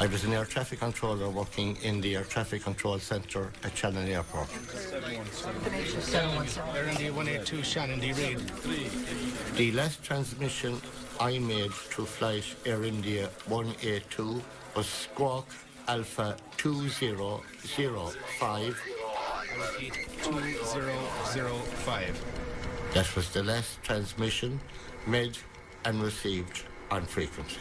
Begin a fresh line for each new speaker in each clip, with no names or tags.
I was an air traffic controller working in the air traffic control centre at Shannon Airport.
717. Air India 182 Shannon, D. Reid.
The last transmission I made to flight Air India 182 was Squawk Alpha 2005.
I repeat, 2005.
That was the last transmission made and received on frequency.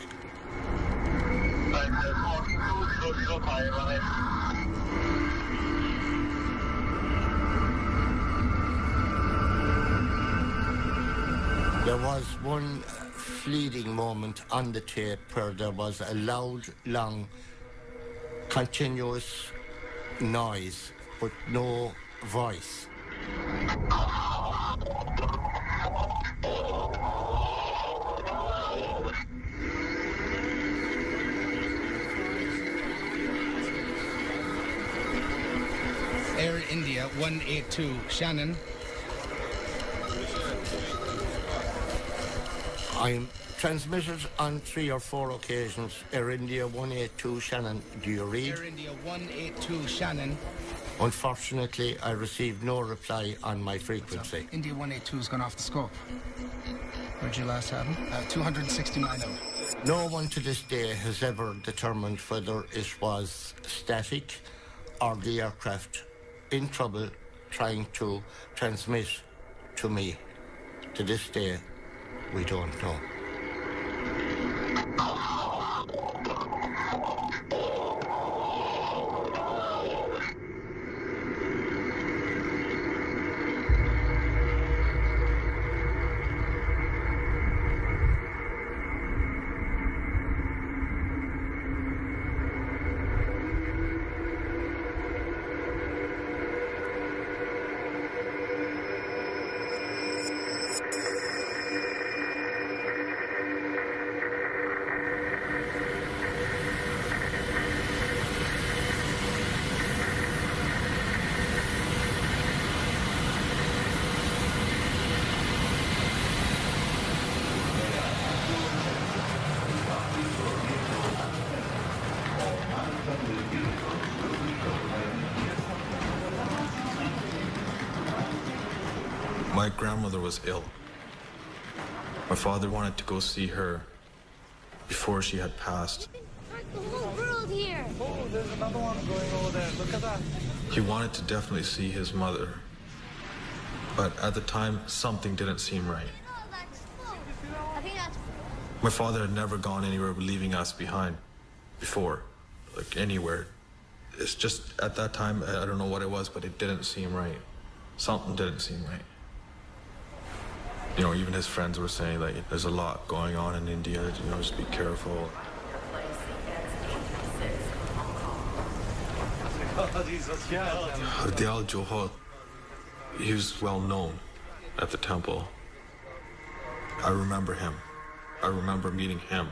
There was one fleeting moment on the tape where there was a loud, long, continuous noise, but no voice.
Air India 182 Shannon.
I'm transmitted on 3 or 4 occasions. Air India 182 Shannon, do you read?
Air India 182 Shannon.
Unfortunately, I received no reply on my frequency.
India 182's gone off the scope. Where'd you last have him? 269 out.
No one to this day has ever determined whether it was static or the aircraft in trouble trying to transmit to me. To this day, we don't know.
My grandmother was ill. My father wanted to go see her before she had passed.
The whole world here.
Oh, there's another one going over there. Look at that.
He wanted to definitely see his mother. But at the time, something didn't seem right.
I think that's...
My father had never gone anywhere leaving us behind before, like anywhere. It's just at that time, I don't know what it was, but it didn't seem right. Something didn't seem right. You know, even his friends were saying, like, there's a lot going on in India, you know, just be careful. Hardyal Johal, he was well known at the temple. I remember him. I remember meeting him.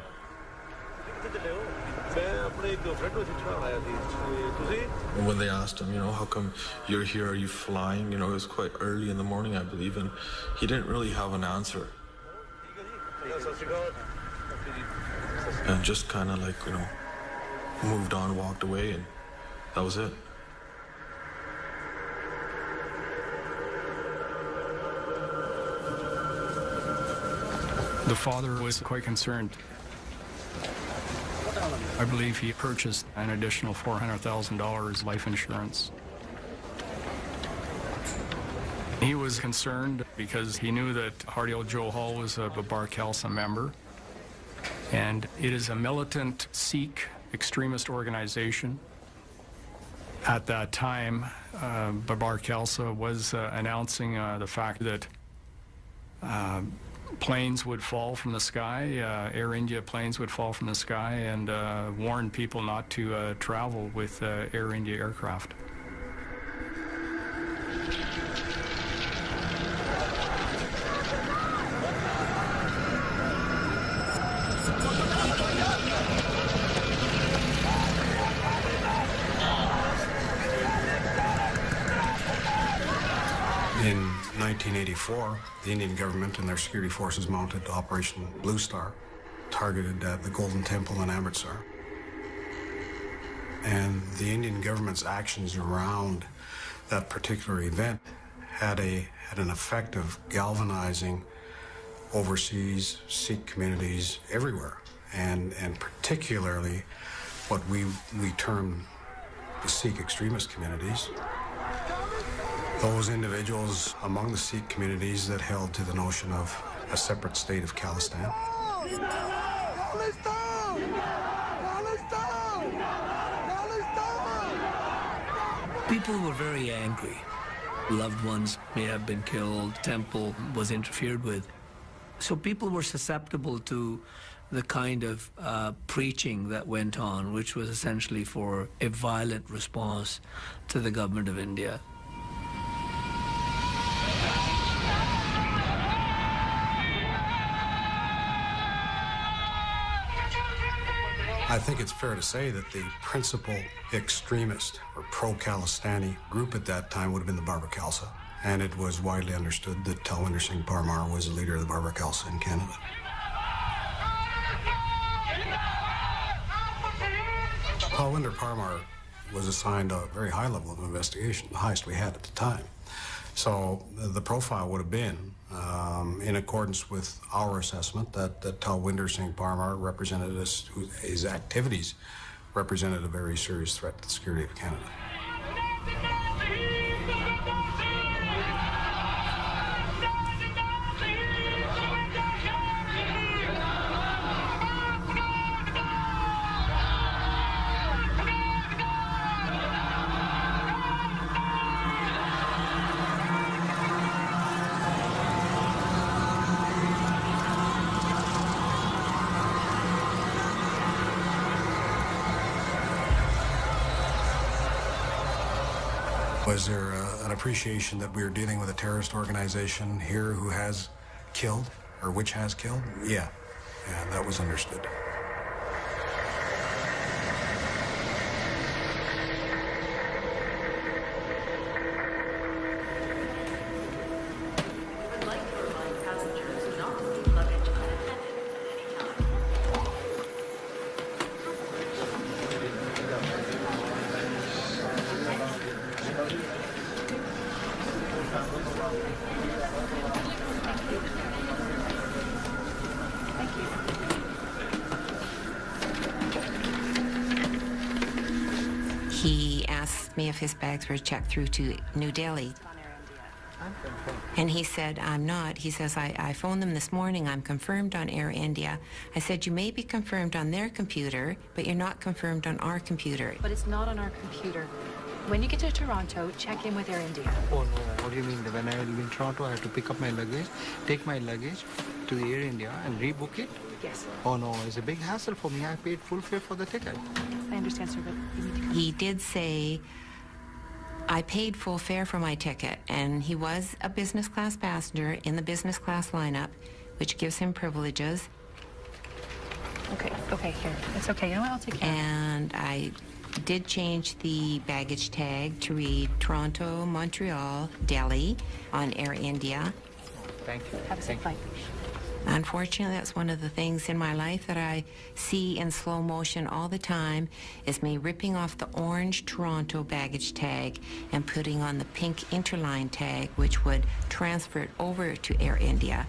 And when they asked him, you know, how come you're here, are you flying? You know, it was quite early in the morning, I believe, and he didn't really have an answer. And just kind of like, you know, moved on, walked away, and that was it.
The father was quite concerned. I believe he purchased an additional $400,000 life insurance. He was concerned because he knew that Hardyal Johal was a Babar Khalsa member, and it is a militant Sikh extremist organization. At that time, Babar Khalsa was announcing the fact that planes would fall from the sky, Air India planes would fall from the sky, and warned people not to travel with Air India aircraft.
In 1984, the Indian government and their security forces mounted Operation Blue Star, targeted the Golden Temple in Amritsar. And the Indian government's actions around that particular event had an effect of galvanizing overseas Sikh communities everywhere, and particularly what we term the Sikh extremist communities. Those individuals among the Sikh communities that held to the notion of a separate state of Khalistan.
People were very angry. Loved ones may have been killed, temple was interfered with. So people were susceptible to the kind of preaching that went on, which was essentially for a violent response to the government of India.
I think it's fair to say that the principal extremist or pro-Khalistani group at that time would have been the Barber Khalsa. And it was widely understood that Talwinder Singh Parmar was the leader of the Barber Khalsa in Canada. Talwinder Parmar was assigned a very high level of investigation, the highest we had at the time. So the profile would have been, in accordance with our assessment, that Talwinder Singh Parmar represented his activities represented a very serious threat to the security of Canada. Was there an appreciation that we were dealing with a terrorist organization here who has killed, or which has killed? Yeah, that was understood.
He asked me if his bags were checked through to New Delhi. And he said, I'm not. He says, I phoned them this morning. I'm confirmed on Air India. I said, you may be confirmed on their computer, but you're not confirmed on our computer.
But it's not on our computer. When you get to Toronto, check in with Air India.
Oh no, what do you mean? When I live in Toronto, I have to pick up my luggage, take my luggage to the Air India and rebook it?
Yes.
Oh no, it's a big hassle for me. I paid full fare for the ticket.
I understand, sir, but you need to come.
He did say, I paid full fare for my ticket, and he was a business class passenger in the business class lineup, which gives him privileges.
Okay, here. It's okay. You know what? I'll take care of it.
And I did change the baggage tag to read Toronto, Montreal, Delhi on Air India.
Thank you.
Have a safe flight.
Unfortunately, that's one of the things in my life that I see in slow motion all the time, is me ripping off the orange Toronto baggage tag and putting on the pink Interline tag, which would transfer it over to Air India.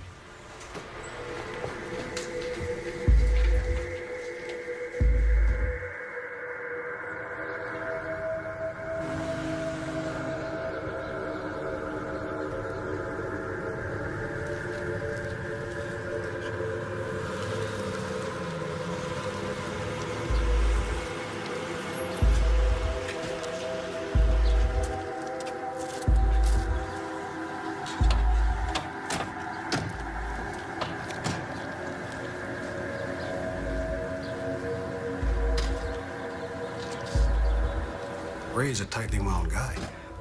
Ray is a tightly wound guy.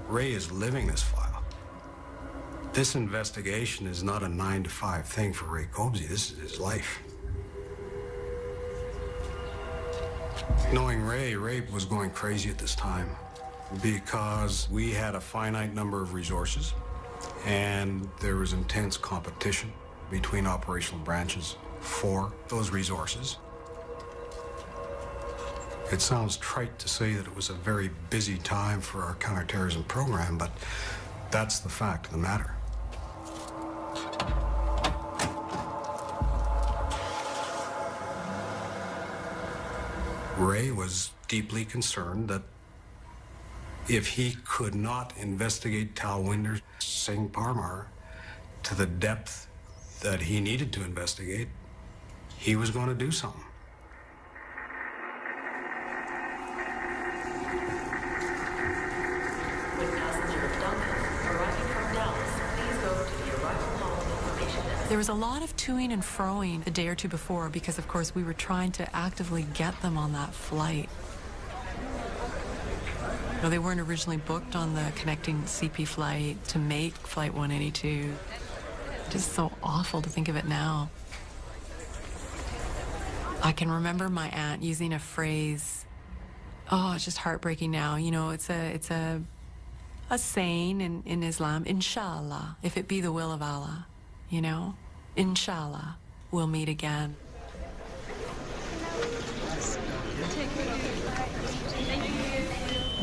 Ray is living this file. This investigation is not a 9-to-5 thing for Ray Cobsey. This is his life. Knowing Ray was going crazy at this time because we had a finite number of resources. and there was intense competition between operational branches for those resources. It sounds trite to say that it was a very busy time for our counterterrorism program, but that's the fact of the matter. Ray was deeply concerned that if he could not investigate Talwinder Singh Parmar to the depth that he needed to investigate, he was going to do something.
There was a lot of toing and froing a day or two before because, of course, we were trying to actively get them on that flight. No, they weren't originally booked on the connecting CP flight to make Flight 182. Just so awful to think of it now. I can remember my aunt using a phrase, oh, it's just heartbreaking now. You know, it's a saying in Islam, Inshallah, if it be the will of Allah, you know, Inshallah, we'll meet again.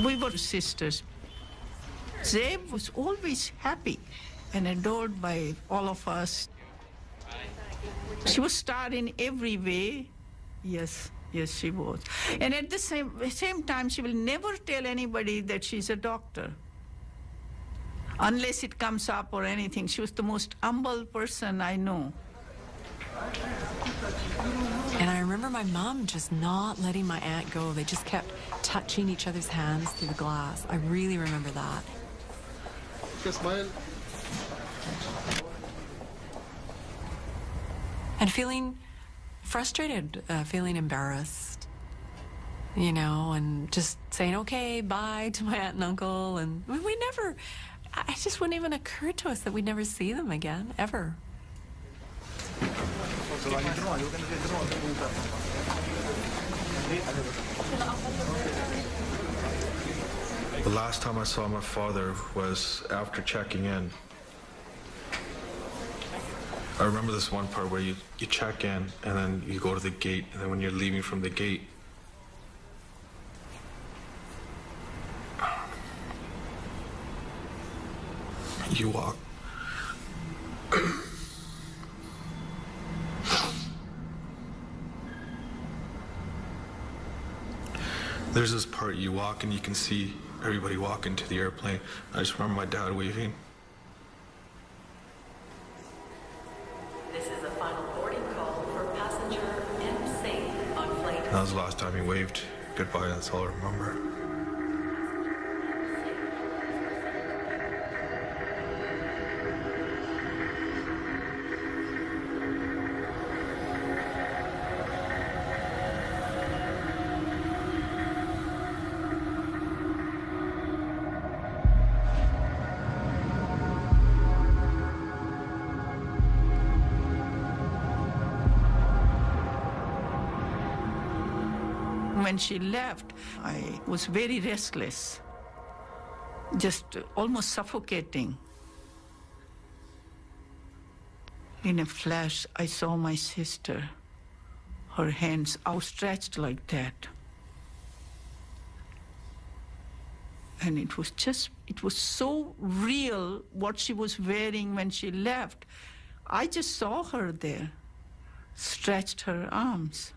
We were sisters. Zeb was always happy and adored by all of us. She was star in every way. Yes, she was. And at the same time, she will never tell anybody that she's a doctor. Unless it comes up or anything. She was the most humble person I know.
And I remember my mom just not letting my aunt go. They just kept touching each other's hands through the glass. I really remember that.
Smile.
And feeling frustrated, feeling embarrassed, you know, and just saying, okay, bye to my aunt and uncle. And we never, it just wouldn't even occur to us that we'd never see them again, ever.
The last time I saw my father was after checking in. I remember this one part where you check in and then you go to the gate, and then when you're leaving from the gate, you walk. There's this part you walk and you can see everybody walk into the airplane. I just remember my dad waving.
This is a final boarding call for passenger MC on flight.
That was the last time he waved goodbye. That's all I remember.
When she left, I was very restless, just almost suffocating. In a flash, I saw my sister, her hands outstretched like that. And it was so real what she was wearing when she left. I just saw her there, stretched her arms.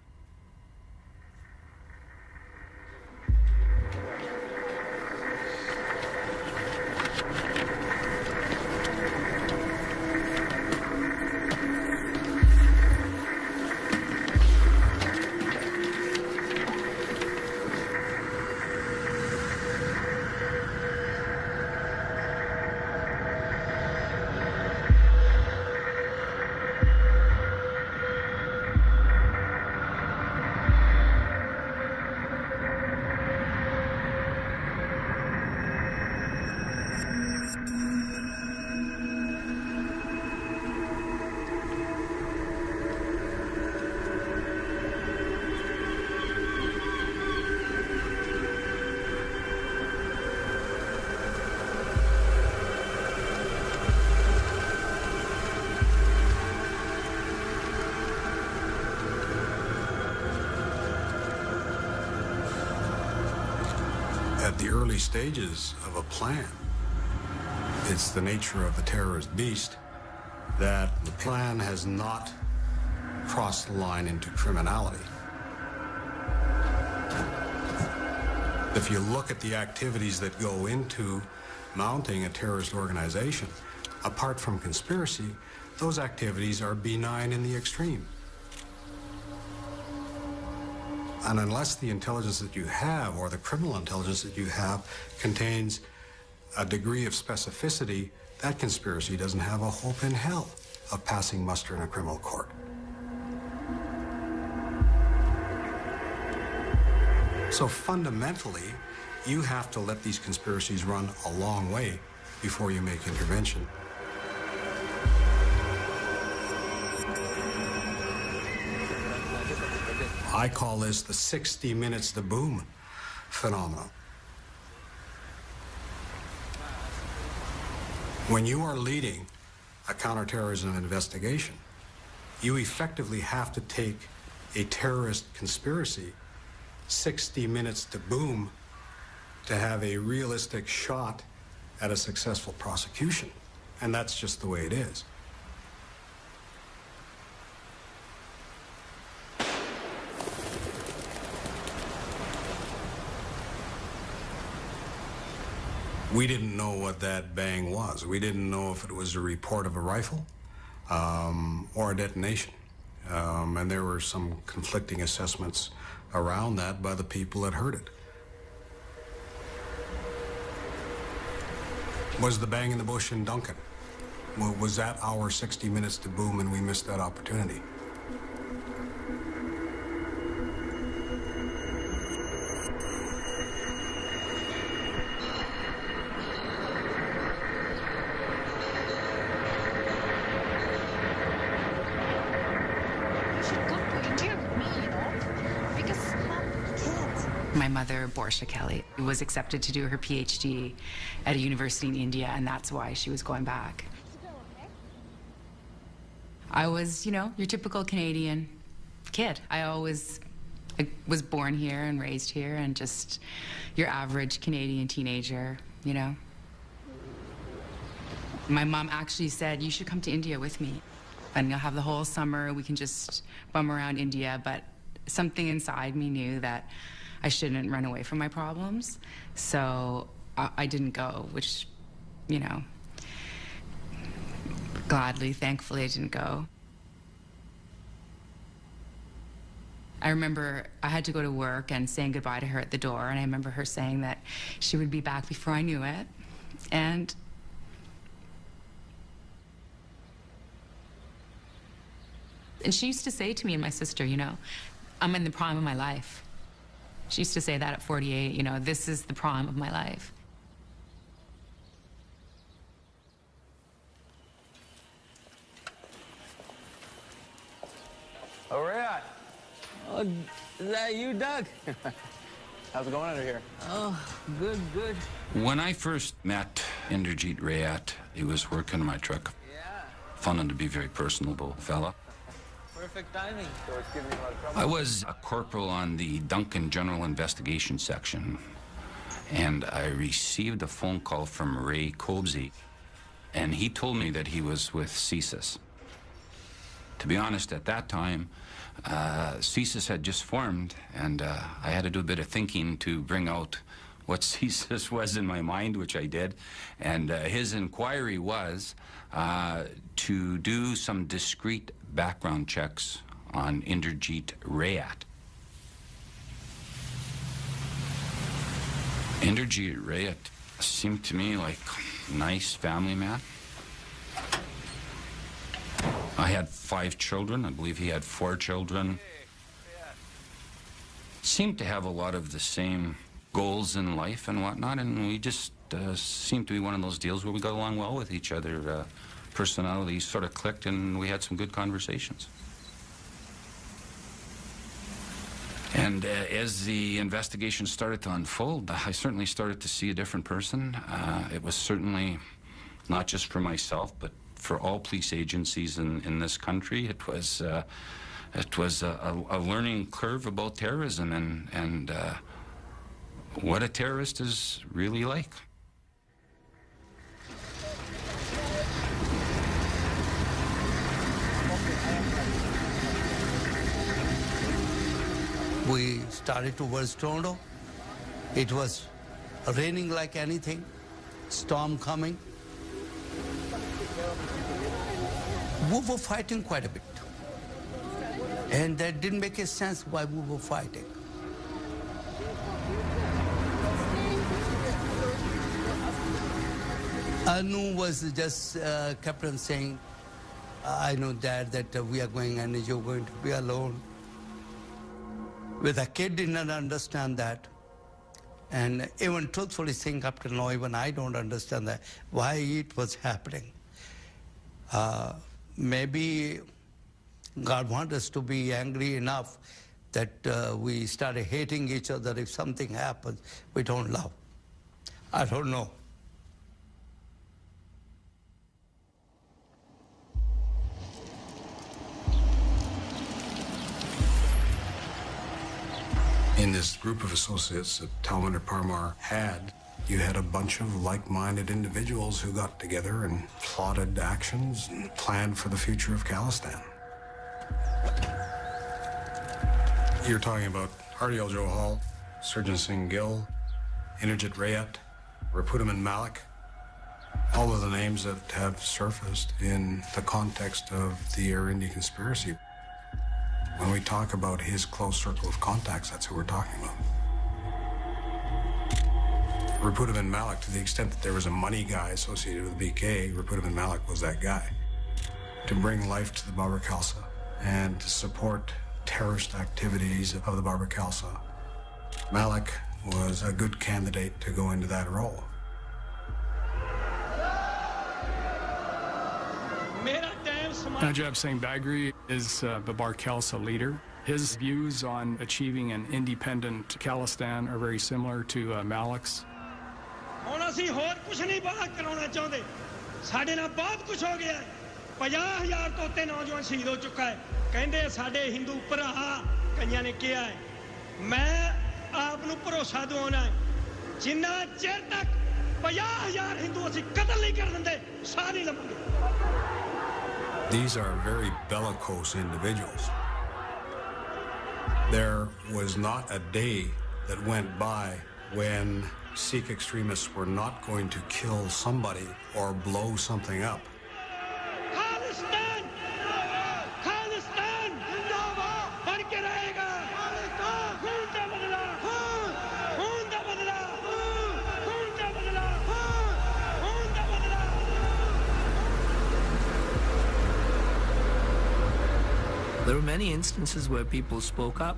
early stages of a plan. It's the nature of the terrorist beast that the plan has not crossed the line into criminality. If you look at the activities that go into mounting a terrorist organization, apart from conspiracy, those activities are benign in the extreme. And unless the intelligence that you have, or the criminal intelligence that you have, contains a degree of specificity, that conspiracy doesn't have a hope in hell of passing muster in a criminal court. So fundamentally, you have to let these conspiracies run a long way before you make intervention. I call this the 60 minutes to boom phenomenon. When you are leading a counterterrorism investigation, you effectively have to take a terrorist conspiracy 60 minutes to boom to have a realistic shot at a successful prosecution. And that's just the way it is. We didn't know what that bang was. We didn't know if it was a report of a rifle or a detonation. And there were some conflicting assessments around that by the people that heard it. Was the bang in the bush in Duncan? Was that our 60 minutes to boom and we missed that opportunity?
My mother, Borsha Kelly, was accepted to do her PhD at a university in India, and that's why she was going back. I was, your typical Canadian kid. I was born here and raised here, and just your average Canadian teenager, My mom actually said, you should come to India with me, and you'll have the whole summer. We can just bum around India, but something inside me knew that I shouldn't run away from my problems. So I didn't go, which, gladly, thankfully, I didn't go. I remember I had to go to work and saying goodbye to her at the door, and I remember her saying that she would be back before I knew it. And she used to say to me and my sister, I'm in the prime of my life. She used to say that at 48, this is the prime of my life.
Oh, Rayat. Oh, is that you, Doug? How's it going under here? Oh, good, good.
When I first met Inderjeet Rayat, he was working in my truck. Yeah. Found him to be a very personable fella.
Perfect timing. So it's giving you a lot of trouble.
I was a corporal on the Duncan General Investigation Section, and I received a phone call from Ray Cobsey, and he told me that he was with CSIS. To be honest, at that time, CSIS had just formed, and I had to do a bit of thinking to bring out what CSIS was in my mind, which I did. And his inquiry was to do some discrete background checks on Inderjeet Rayat. Inderjeet Rayat seemed to me like a nice family man. I had 5 children. I believe he had 4 children. Seemed to have a lot of the same goals in life and whatnot, and we just seemed to be one of those deals where we got along well with each other. Personalities sort of clicked, and we had some good conversations. And as the investigation started to unfold, I certainly started to see a different person. It was certainly not just for myself, but for all police agencies in this country. It was a learning curve about terrorism, and what a terrorist is really like.
We started towards Toronto. It was raining like anything, storm coming. We were fighting quite a bit. And that didn't make a sense why we were fighting. Anu was just kept on saying, I know, Dad, that we are going and you're going to be alone. With a kid did not understand that. And even truthfully saying up till now, even I don't understand that, why it was happening. Maybe God wants us to be angry enough that we started hating each other. If something happens, we don't love. I don't know.
In this group of associates that Talwender Parmar had, you had a bunch of like-minded individuals who got together and plotted actions and planned for the future of Khalistan. You're talking about Hardial Johal, Surjan Singh Gill, Inderjit Rayat, Rapudaman Malik, all of the names that have surfaced in the context of the Air India conspiracy. When we talk about his close circle of contacts, that's who we're talking about. Rapudaman Malik, to the extent that there was a money guy associated with BK, Rapudaman Malik was that guy. To bring life to the Babur Khalsa and to support terrorist activities of the Babur Khalsa, Malik was a good candidate to go into that role.
Najib Singh Bagri is Babar Khalsa leader. His views on achieving an independent Khalistan are very similar to Malik's.
ਹੁਣ ਅਸੀਂ ਹੋਰ ਕੁਝ ਨਹੀਂ ਬਾਹਰ ਕਰਾਉਣਾ ਚਾਹੁੰਦੇ ਸਾਡੇ ਨਾਲ ਬਹੁਤ ਕੁਝ ਹੋ ਗਿਆ 50,000 ਤੋਂ ਉੱਤੇ ਨੌਜਵਾਨ ਸ਼ਹੀਦ ਹੋ ਚੁੱਕਾ ਹੈ ਕਹਿੰਦੇ ਸਾਡੇ ਹਿੰਦੂ ਭਰਾ ਕਈਆਂ ਨੇ ਕਿਹਾ ਹੈ ਮੈਂ ਆਪ ਨੂੰ ਭਰੋਸਾ ਦਿਵਾਉਣਾ ਜਿੰਨਾ ਚਿਰ ਤੱਕ 50,000 ਹਿੰਦੂ ਅਸੀਂ ਕਤਲ ਨਹੀਂ ਕਰ ਦਿੰਦੇ ਸਾਹ ਨਹੀਂ ਲਵਾਂਗੇ
These are very bellicose individuals. There was not a day that went by when Sikh extremists were not going to kill somebody or blow something up.
There were many instances where people spoke up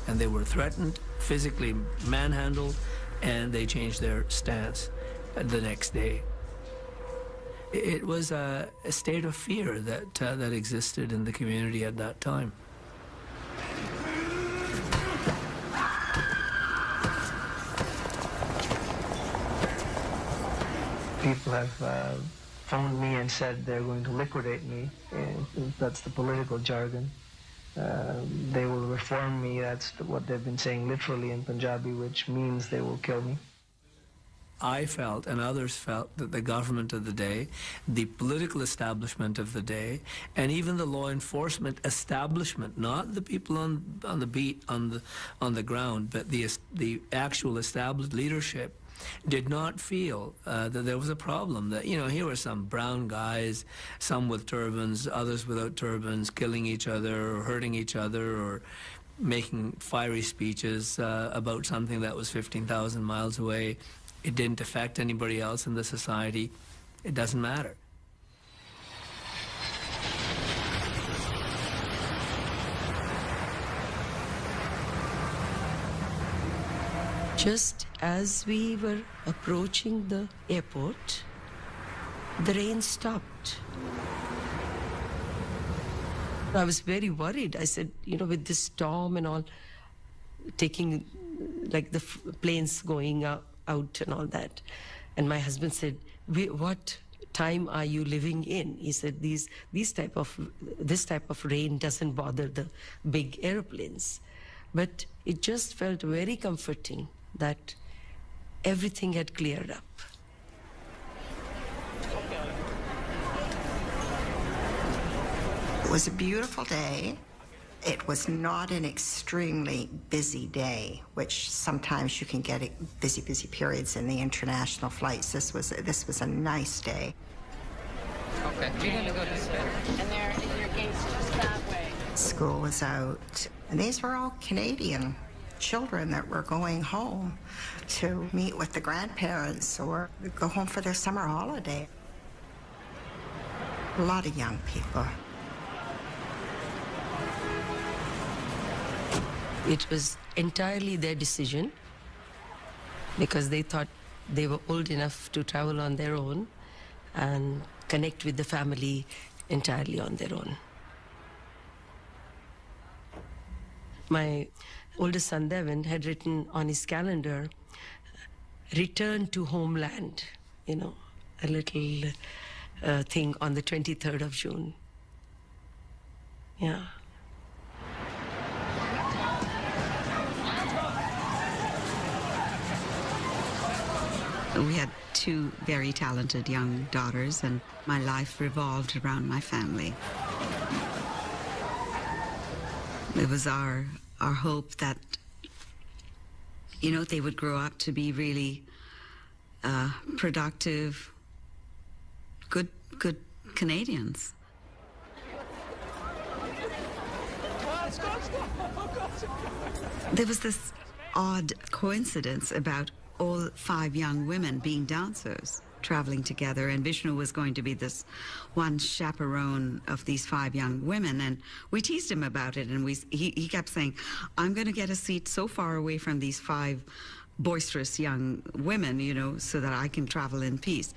and they were threatened, physically manhandled, and they changed their stance the next day. It was a state of fear that existed in the community at that time.
People have phoned me and said they're going to liquidate me. That's the political jargon. They will reform me. That's what they've been saying literally in Punjabi, which means they will kill me.
I felt, and others felt, that the government of the day, the political establishment of the day, and even the law enforcement establishment, not the people on the beat, on the ground, but the actual established leadership, did not feel that there was a problem. That, you know, here were some brown guys, some with turbans, others without turbans, killing each other or hurting each other or making fiery speeches about something that was 15,000 miles away. It didn't affect anybody else in the society. It doesn't matter.
Just as we were approaching the airport, the rain stopped. I was very worried. I said, you know, with this storm and all, taking like the planes going out and all that. And my husband said, what time are you living in? He said, this type of rain doesn't bother the big airplanes. But it just felt very comforting that everything had cleared up.
It was a beautiful day. It was not an extremely busy day, which sometimes you can get busy periods in the international flights. This was a nice day.
Okay, you're going to go this way. And your gate's just that way.
School was out, and these were all Canadian children that were going home to meet with the grandparents or go home for their summer holiday. A lot of young people.
It was entirely their decision because they thought they were old enough to travel on their own and connect with the family entirely on their own. My oldest son, Devin, had written on his calendar, return to homeland, you know, a little thing on the 23rd of June. Yeah.
We had two very talented young daughters, and my life revolved around my family. It was our hope that, you know, they would grow up to be really productive, good Canadians. There was this odd coincidence about all 5 young women being dancers, traveling together, and Vishnu was going to be this one chaperone of these 5 young women, and we teased him about it, and he kept saying, I'm going to get a seat so far away from these 5 boisterous young women, you know, so that I can travel in peace.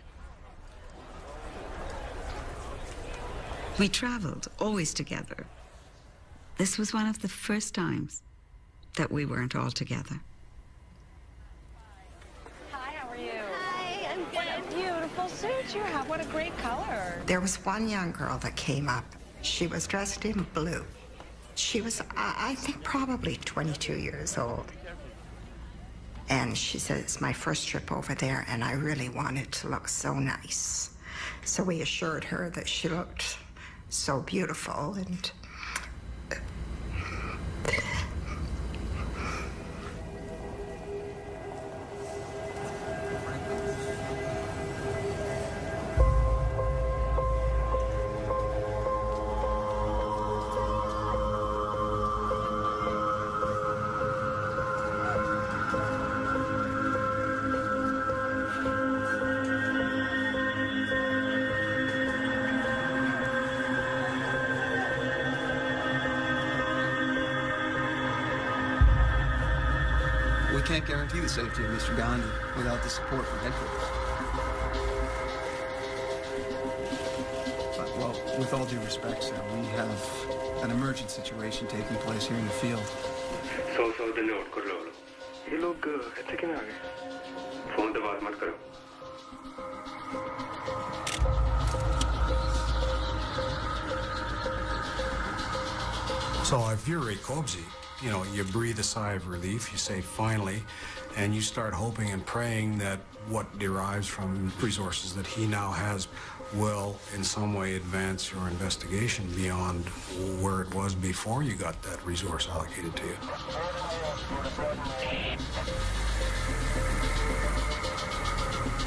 We traveled always together. This was one of the first times that we weren't all together.
Suit you have. What a great color.
There was one young girl that came up. She was dressed in blue. She was, I think, probably 22 years old. And she said, it's my first trip over there, and I really wanted to look so nice. So we assured her that she looked so beautiful, and
We can't guarantee the safety of Mr. Gandhi without the support from headquarters. Well, with all due respect, sir, we have an emergent situation taking place here in the field.
So the note कर लो ये लोग ऐसे क्यों आ गए phone पे बात मत करो
So if you're Ray Kobzi, you know, you breathe a sigh of relief, you say finally, and you start hoping and praying that what derives from resources that he now has will in some way advance your investigation beyond where it was before you got that resource allocated to you.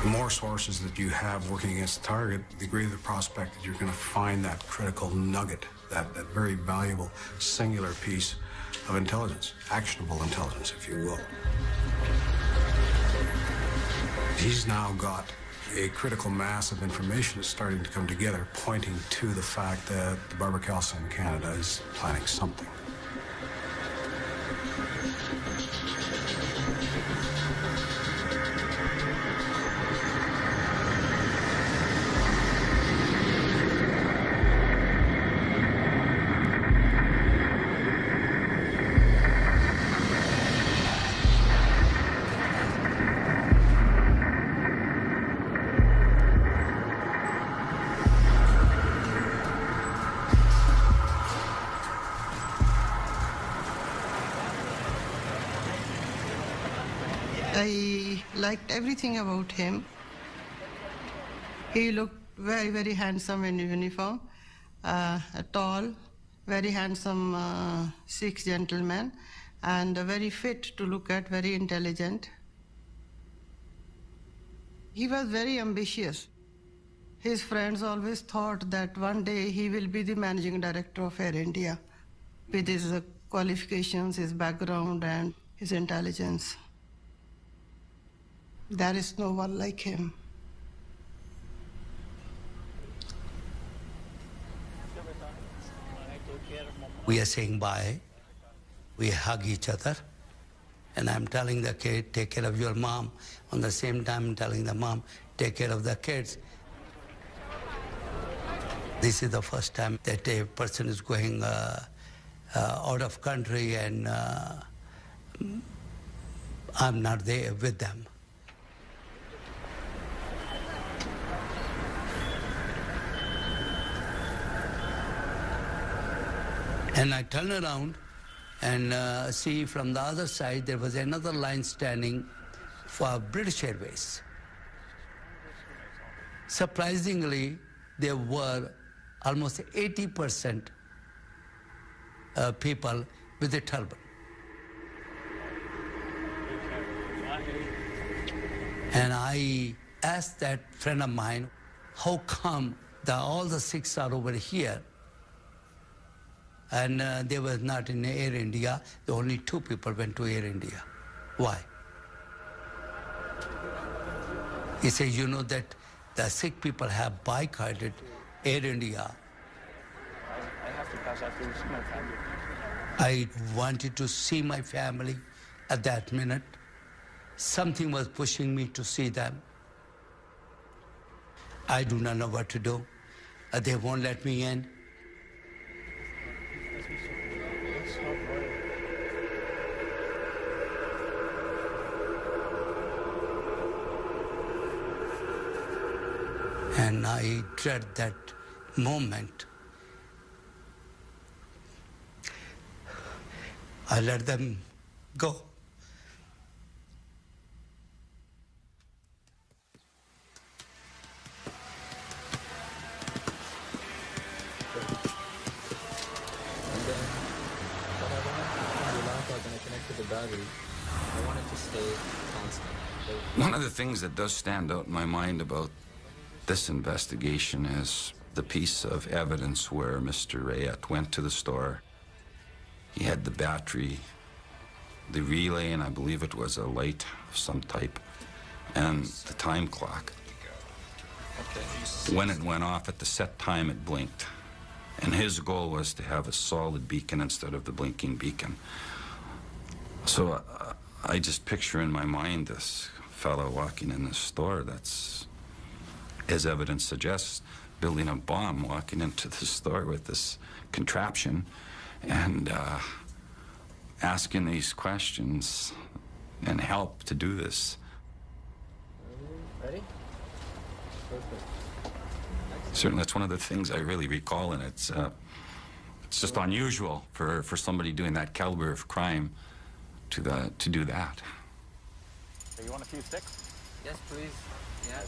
The more sources that you have working against the target, the greater the prospect that you're going to find that critical nugget, that very valuable singular piece of intelligence, actionable intelligence, if you will. He's now got a critical mass of information that's starting to come together, pointing to the fact that the Barbara-Khalsa in Canada is planning something.
I
Liked everything about him. He looked very, very handsome in uniform, tall, very handsome Sikh gentleman, and very fit to look at, very intelligent. He was very ambitious. His friends always thought that one day he will be the managing director of Air India with his qualifications, his background, and his intelligence. There is no one like him.
We are saying bye. We hug each other. And I'm telling the kid, take care of your mom. On the same time, I'm telling the mom, take care of the kids. This is the first time that a person is going out of country and I'm not there with them. And I turn around and see from the other side there was another line standing for British Airways. Surprisingly, there were almost 80% people with a turban. And I asked that friend of mine, how come all the Sikhs are over here? And they were not in Air India. Only 2 people went to Air India. Why? He said, you know that the Sikh people have boycotted Air India.
I have to pass out to my family.
I wanted to see my family at that minute. Something was pushing me to see them. I do not know what to do. They won't let me in. And I dread that moment. I let them go.
One of the things that does stand out in my mind about this investigation is the piece of evidence where Mr. Rayat went to the store. He had the battery, the relay, and I believe it was a light of some type, and the time clock. When it went off at the set time, it blinked. And his goal was to have a solid beacon instead of the blinking beacon. So I just picture in my mind this fellow walking in the store that's, as evidence suggests, building a bomb, walking into the store with this contraption and asking these questions and help to do this.
Ready? Perfect.
Certainly, that's one of the things I really recall, and it's just unusual for somebody doing that caliber of crime to do that.
So you want a few sticks? Yes, please. Yeah.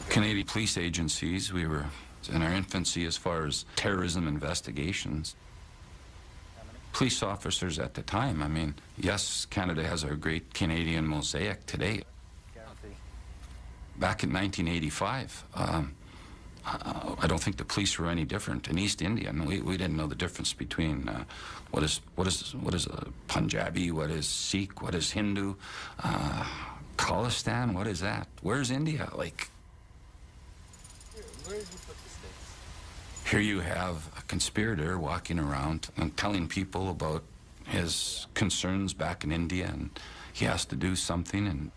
Canadian police agencies, we were in our infancy as far as terrorism investigations. Police officers at the time, I mean, yes, Canada has a great Canadian mosaic today. Back in 1985, I don't think the police were any different in East India. And we didn't know the difference between what is a Punjabi, what is Sikh, what is Hindu, Khalistan, what is that? Where's India? Like,
where did you put the sticks?
Here you have a conspirator walking around and telling people about his concerns back in India, and he has to do something, and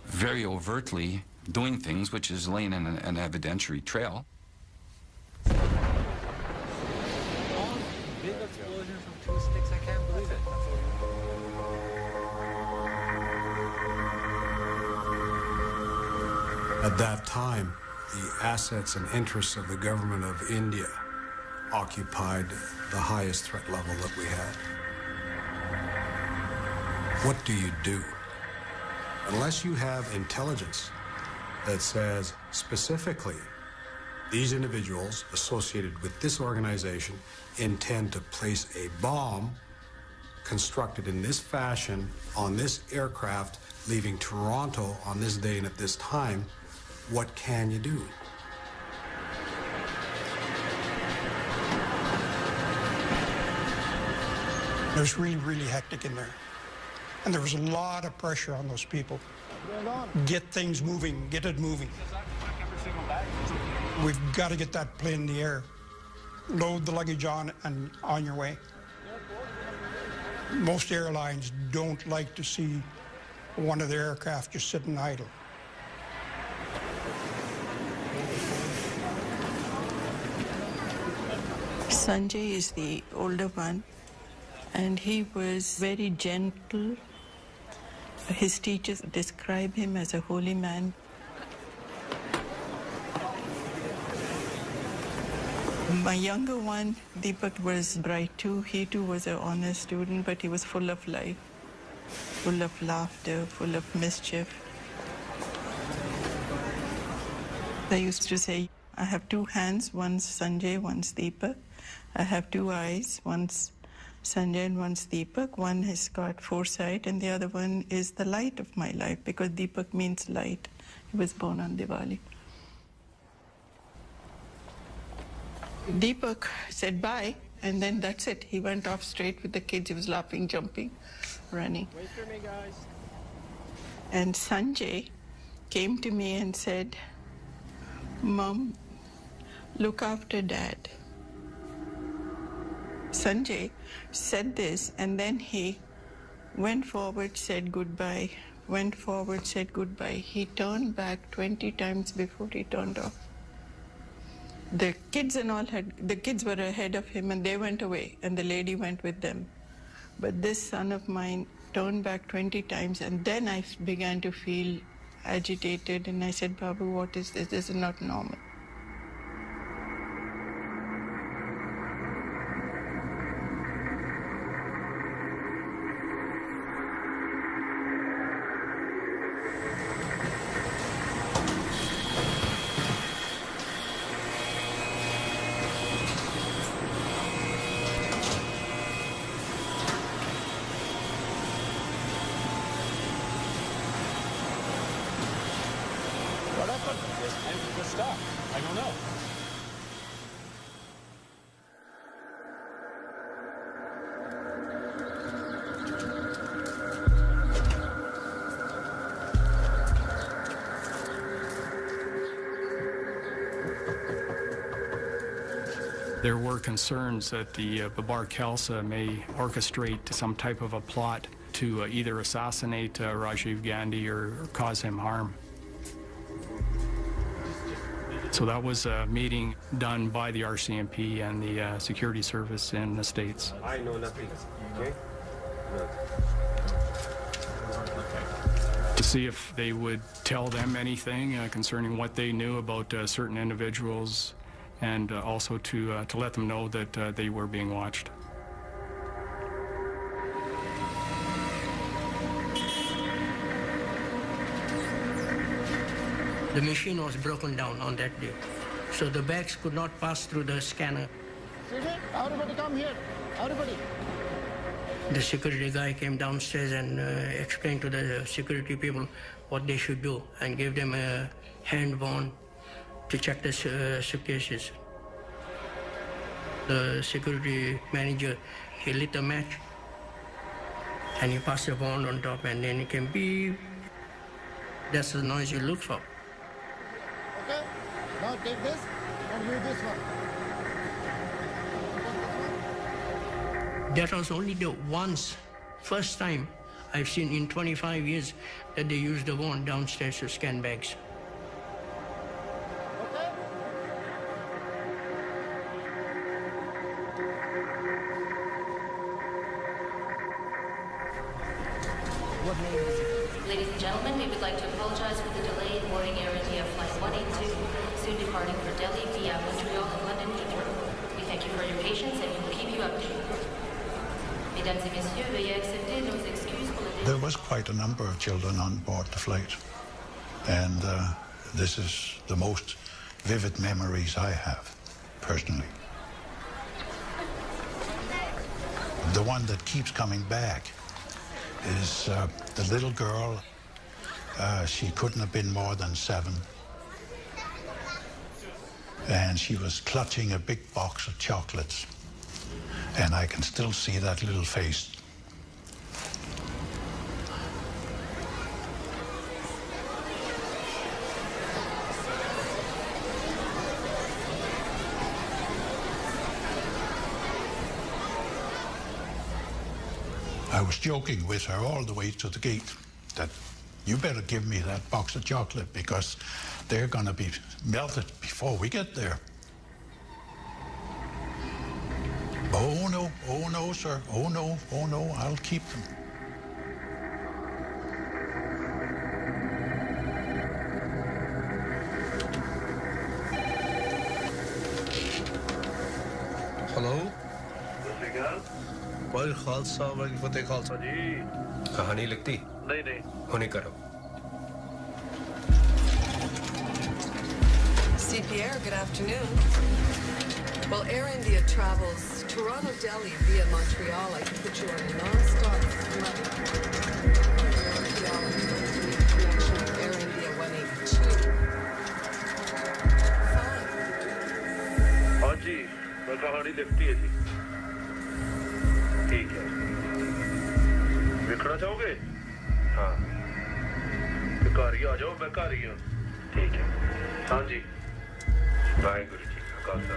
very overtly doing things, which is laying in an evidentiary trail.
Big explosion from 2 sticks, I can't believe it.
At that time, the assets and interests of the government of India occupied the highest threat level that we had. What do you do Unless you have intelligence that says specifically these individuals associated with this organization intend to place a bomb constructed in this fashion on this aircraft leaving Toronto on this day and at this time, what can you do?
It was really, really hectic in there. And there was a lot of pressure on those people. Get things moving, get it moving. We've got to get that plane in the air. Load the luggage on and on your way. Most airlines don't like to see one of their aircraft just sitting idle.
Sanjay is the older one, and he was very gentle. His teachers describe him as a holy man. My younger one, Deepak, was bright too. He too was an honest student, but he was full of life, full of laughter, full of mischief. I used to say, I have two hands, one's Sanjay, one's Deepak. I have two eyes, one's Sanjay and one's Deepak. One has got foresight and the other one is the light of my life, because Deepak means light. He was born on Diwali. Deepak said bye, and then that's it. He went off straight with the kids. He was laughing, jumping, running.
Wait for me, guys.
And Sanjay came to me and said, Mom, look after Dad. Sanjay said this, and then he went forward, said goodbye, went forward, said goodbye. He turned back 20 times before he turned off. The kids were ahead of him and they went away, and the lady went with them. But this son of mine turned back 20 times, and then I began to feel agitated, and I said, Babu, what is this? This is not normal.
What happened? I just stopped. I don't know.
There were concerns that the Babar Khalsa may orchestrate some type of a plot to either assassinate Rajiv Gandhi or cause him harm. So that was a meeting done by the RCMP and the security service in the States.
I know nothing. Okay?
To see if they would tell them anything concerning what they knew about certain individuals, and also to let them know that they were being watched.
The machine was broken down on that day, so the bags could not pass through the scanner.
Everybody come here. Everybody.
The security guy came downstairs and explained to the security people what they should do, and gave them a hand wand to check the suitcases. The security manager, he lit a match and he passed the wand on top, and then it came beep. That's the noise you look for.
Okay? Now take this and use this one.
That was only the first time I've seen in 25 years that they used the wand downstairs to scan bags.
Ladies and gentlemen, we would like to apologize for the delay in boarding Air India Flight 182, soon departing for Delhi via Montreal and London Heathrow. We thank you for your patience and we will keep you updated. Mesdames et messieurs, veuillez accepter nos excuses pour le
There was quite a number of children on board the flight, and this is the most vivid memories I have, personally. The one that keeps coming back is the little girl. She couldn't have been more than 7. And she was clutching a big box of chocolates. And I can still see that little face. I was joking with her all the way to the gate that you better give me that box of chocolate because they're going to be melted before we get there. Oh no, sir. Oh no, I'll keep them.
Hello कोई खालसा वाली फतेह खालसा जी कहानी लिखती नहीं होने करो
CPR, good afternoon. Well, Air India travels Toronto, Delhi via Montreal. I can put you on a non-stop flight. Montreal connection with Air India 182.
हाँ जी मैं कहानी लिखती है जी ठीक है लिखना चाहोगे हाँ घर ही आ जाओ मैं घर ही हूँ ठीक है हाँ जी वाहिगुरु जी का Khalsa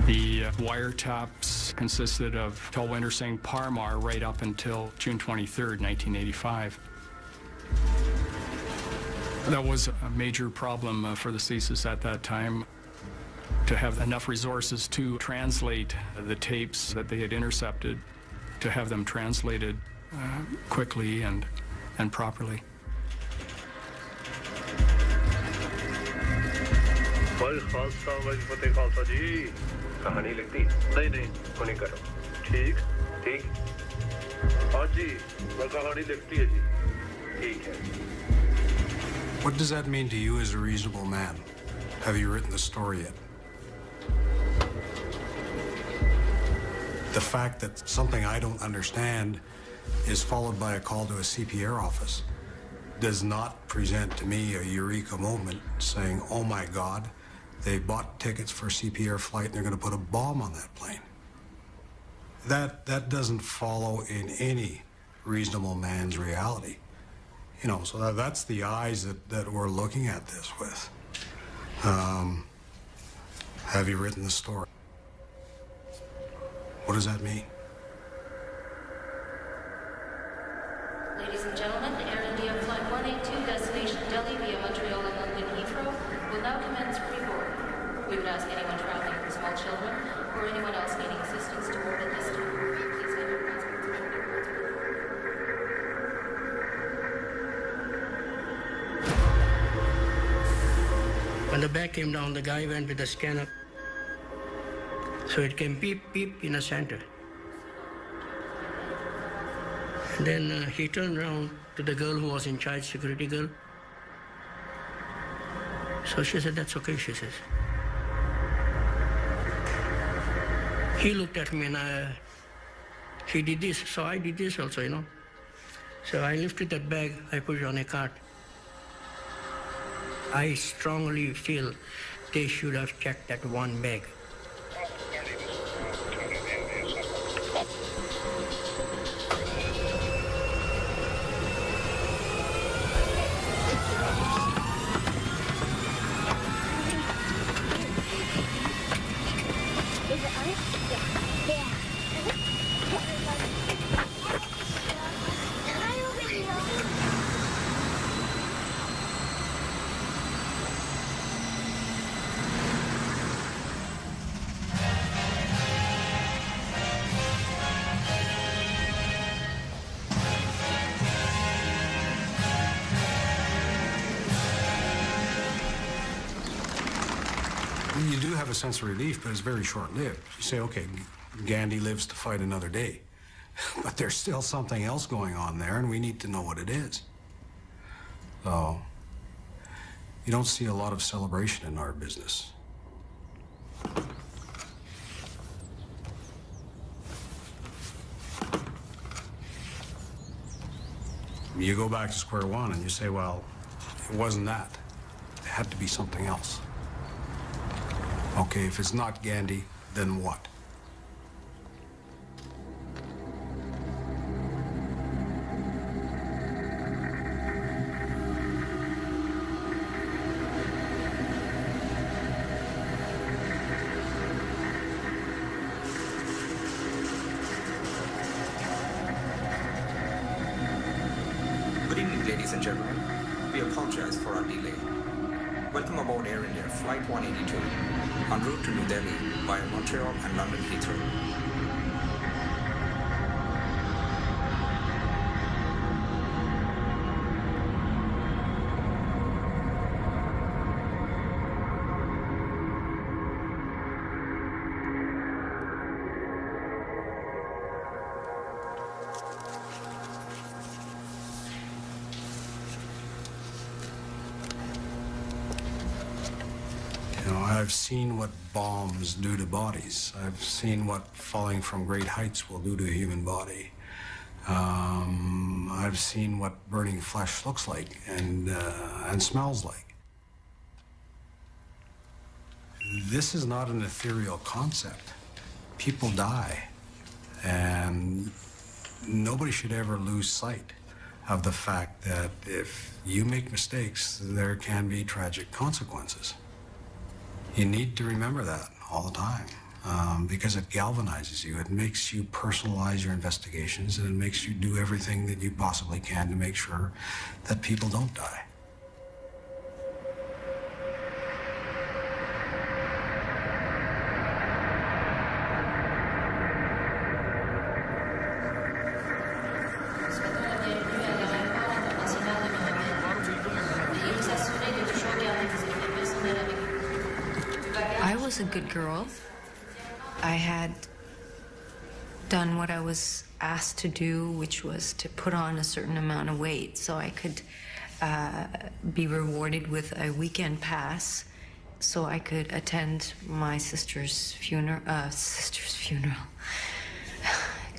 The wiretaps consisted of Talwinder Singh Parmar right up until June 23rd, 1985. That was a major problem for the CSIS at that time, to have enough resources to translate the tapes that they had intercepted, to have them translated quickly and properly.
कोई खालसा वाली फतेह खालसा जी कहानी लिखती नहीं होने करो ठीक हाँ जी मैं कहानी लिखती है जी ठीक है
What does that mean to you as a reasonable man? Have you written the story yet? The fact that something I don't understand is followed by a call to a CPR office does not present to me a eureka moment saying, oh my God, they bought tickets for a CPR flight and they're going to put a bomb on that plane. That doesn't follow in any reasonable man's reality. You know, so that's the eyes that we're looking at this with. Have you written the story? What does that mean?
Ladies and gentlemen, Air India Flight 182, destination Delhi via Montreal and London Heathrow, will now commence pre-board. We would ask anyone traveling with small children or anyone else needing assistance to board at this time. Please have your passports and documents with you.
When the bag came down, the guy went with the scanner. So it came beep, beep in the center. And then he turned around to the girl who was in charge, security girl. So she said, that's okay, she says. He looked at me and he did this, so I did this also, you know. So I lifted that bag, I put it on a cart. I strongly feel they should have checked that one bag.
You do have a sense of relief, but it's very short-lived. You say, okay, Gandhi lives to fight another day. But there's still something else going on there, and we need to know what it is. So, you don't see a lot of celebration in our business. You go back to square one and you say, well, it wasn't that. It had to be something else. Okay, if it's not Gandhi, then what?
Good evening, ladies and gentlemen. We apologize for our delay. Welcome aboard Air India Flight 182, en route to New Delhi via Montreal and London Heathrow.
I've seen what bombs do to bodies. I've seen what falling from great heights will do to a human body. I've seen what burning flesh looks like and smells like. This is not an ethereal concept. People die, and nobody should ever lose sight of the fact that if you make mistakes, there can be tragic consequences. You need to remember that all the time because it galvanizes you. It makes you personalize your investigations, and it makes you do everything that you possibly can to make sure that people don't die.
I was a good girl. I had done what I was asked to do, which was to put on a certain amount of weight so I could be rewarded with a weekend pass so I could attend my sister's funeral,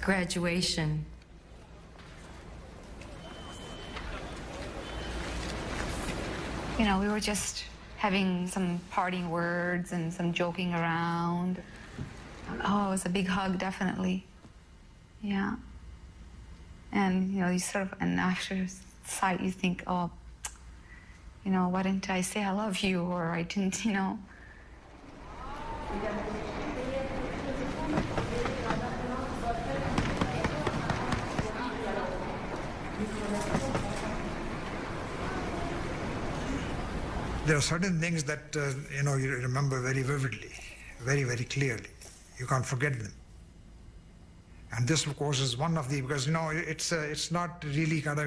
graduation.
You know, we were just having some parting words and some joking around. Oh, it was a big hug, definitely. Yeah. And, you know, you sort of, and after sight, you think, oh, you know, why didn't I say I love you? Or I didn't, you know.
There are certain things that, you know, you remember very vividly, very, very clearly. You can't forget them. And this, of course, is one of the, because, you know, it's not really kind of,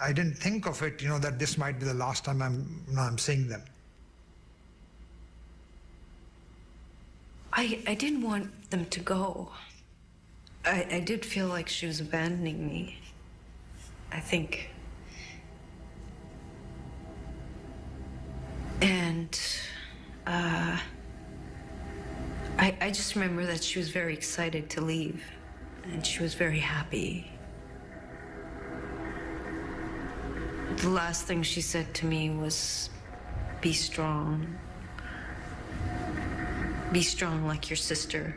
I didn't think of it, you know, that this might be the last time I'm seeing them.
I didn't want them to go. I did feel like she was abandoning me. I think. And I just remember that she was very excited to leave, and she was very happy. The last thing she said to me was, "Be strong. Be strong like your sister."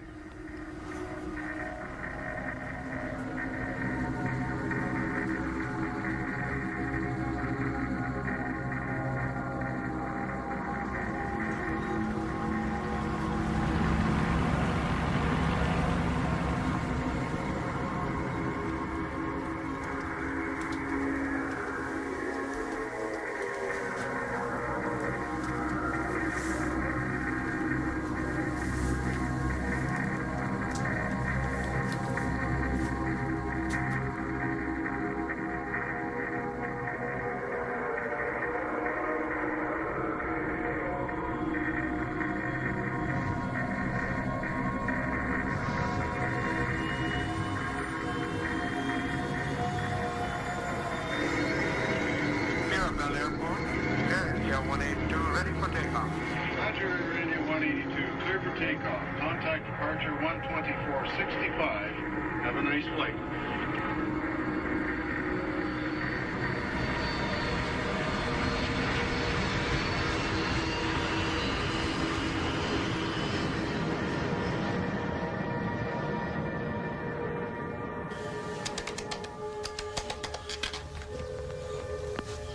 takeoff. Contact departure 12465. Have a nice flight.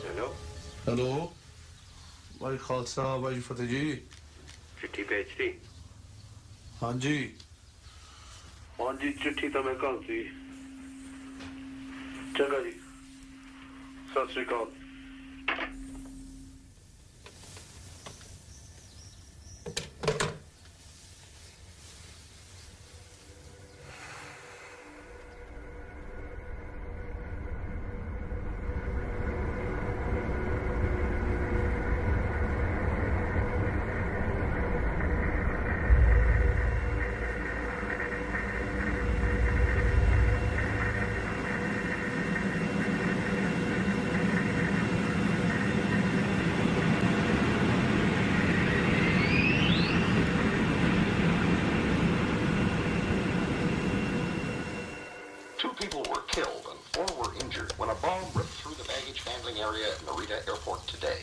Hello?
Hello भाई खालसा भाई फतेह जी
चिट्ठी भेजती
हाँ जी
हाँ जी चिट्ठी तो मैं कल सी चंगा जी सत श्री अकाल
Two people were killed and 4 were injured when a bomb ripped through the baggage handling area at Narita Airport today.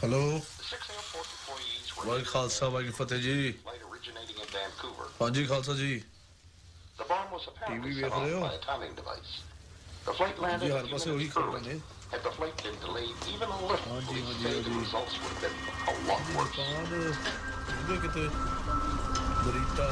Hello
The 6 airport employees were
भाई खालसा भाई फतेह जी
flight originating in Vancouver.
हाँ जी खालसा जी
The bomb was apparently
TV
set
देख
off
रहे हो?
by a timing device. The flight landed
ji
a
her
few
पासे वही
minutes
खबर
early.
है
Had the flight been delayed even a little,
हाँ जी हाँ
police
जी
say
हाँ
the
ji
results would have been a lot worse.
कहाँ दे कितने बरीटा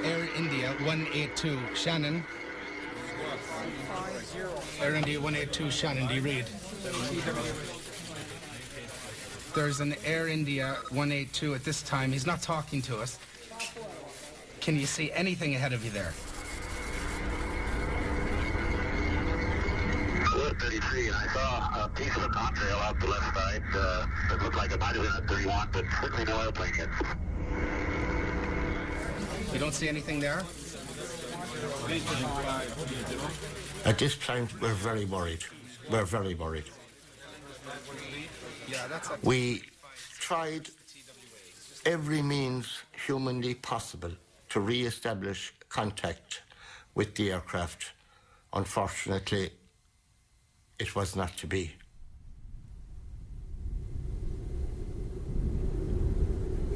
Air India 182 Shannon. Air India 182 Shannon, do you read? There's an Air India 182 at this time. He's not talking to us. Can you see anything ahead of you there?
33, and I saw a piece of a contrail out the left side that looked like it might have been at 31, but certainly no airplane yet.
You don't see anything there?
At this time, we're very worried. We're very worried.
Yeah, that's a...
We tried every means humanly possible to re-establish contact with the aircraft. Unfortunately, it was not to be.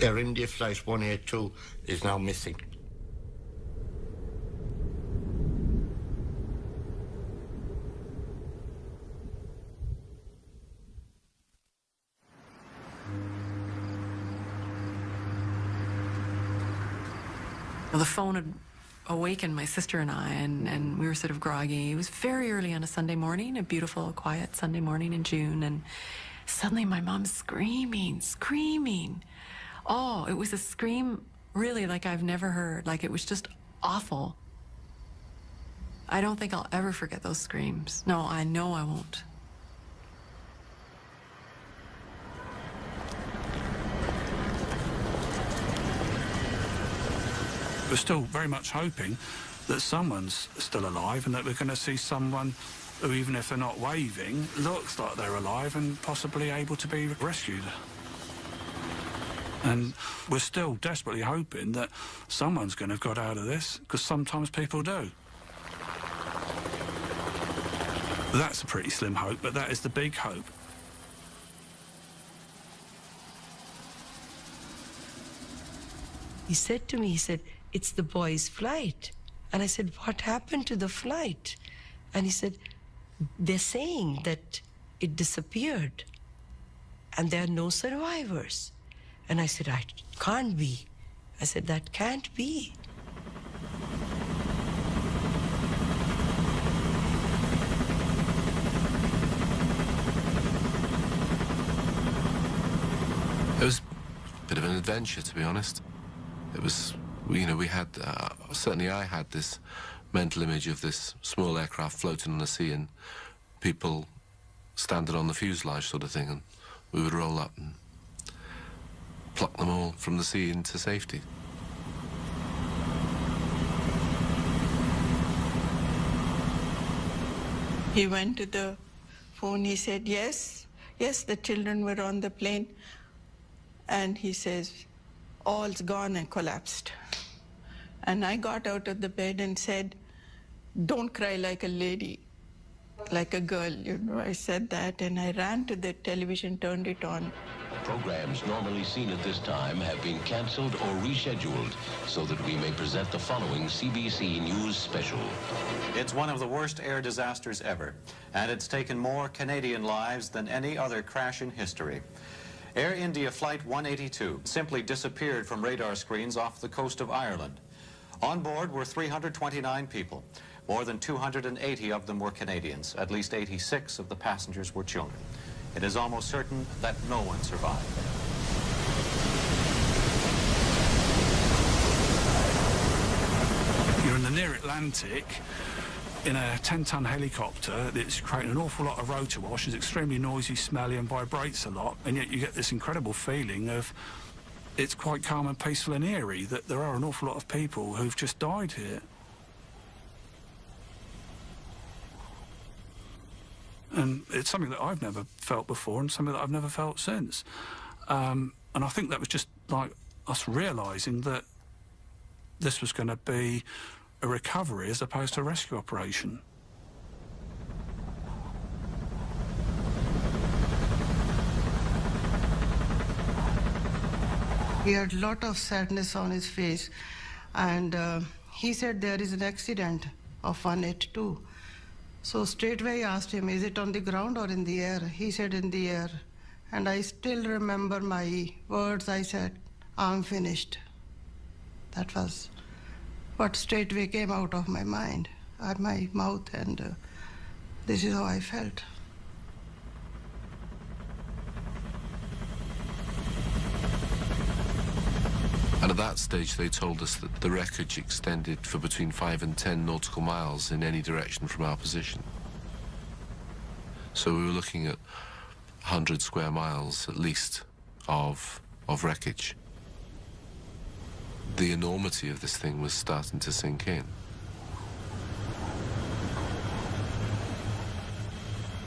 Air India Flight 182 is now missing.
Well, the phone had awakened my sister and I, and we were sort of groggy. It was very early on a Sunday morning, a beautiful, quiet Sunday morning in June, and suddenly my mom's screaming. Oh, it was a scream really like I've never heard. Like, it was just awful. I don't think I'll ever forget those screams. No, I know I won't.
We're still very much hoping that someone's still alive and that we're going to see someone who, even if they're not waving, looks like they're alive and possibly able to be rescued. And we're still desperately hoping that someone's going to have got out of this, because sometimes people do. That's a pretty slim hope, but that is the big hope.
He said to me, he said, "It's the boys' flight." And I said, "What happened to the flight?" And he said, "They're saying that it disappeared and there are no survivors." And I said, "I can't be." I said, "That can't be."
It was a bit of an adventure, to be honest. It was, you know, we had, certainly I had this mental image of this small aircraft floating on the sea and people standing on the fuselage sort of thing, and we would roll up and pluck them all from the sea into safety.
He went to the phone, he said, yes, the children were on the plane. And he says, all's gone, and collapsed. And I got out of the bed and said, "Don't cry like a lady, like a girl," you know. I said that, and I ran to the television, turned it on.
Programs normally seen at this time have been cancelled or rescheduled so that we may present the following CBC News special.
It's one of the worst air disasters ever, and it's taken more Canadian lives than any other crash in history. Air India Flight 182 simply disappeared from radar screens off the coast of Ireland. On board were 329 people. More than 280 of them were Canadians. At least 86 of the passengers were children. It is almost certain that no one survived.
You're in the near Atlantic in a 10-ton helicopter that's creating an awful lot of rotor wash, is extremely noisy, smelly, and vibrates a lot, and yet you get this incredible feeling of it's quite calm and peaceful and eerie, that there are an awful lot of people who've just died here. And it's something that I've never felt before and something that I've never felt since. And I think that was just like us realising that this was going to be a recovery as opposed to a rescue operation.
He had a lot of sadness on his face, and he said there is an accident of 182. So straightway I asked him, is it on the ground or in the air? He said in the air. And I still remember my words. I said, "I'm finished." That was what straightway came out of my mind, my mouth, and this is how I felt.
And at that stage, they told us that the wreckage extended for between 5 and 10 nautical miles in any direction from our position. So we were looking at 100 square miles, at least, of wreckage. The enormity of this thing was starting to sink in.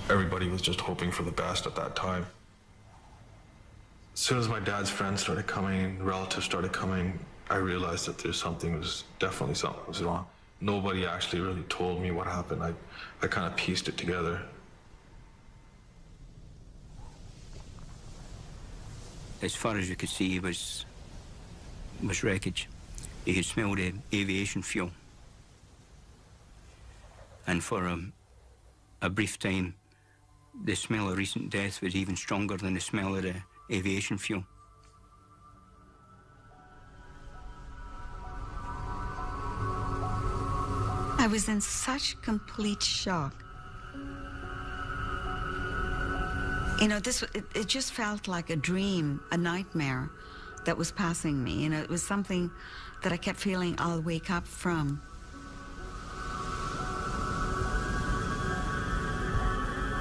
Everybody was just hoping for the best at that time. As soon as my dad's friends started coming, relatives started coming, I realized that something was wrong. Nobody actually really told me what happened. I kind of pieced it together.
As far as you could see was wreckage. You could smell the aviation fuel. And for a brief time, the smell of recent death was even stronger than the smell of the aviation fuel.
I was in such complete shock. You know, it just felt like a dream, a nightmare that was passing me. You know, it was something that I kept feeling I'll wake up from.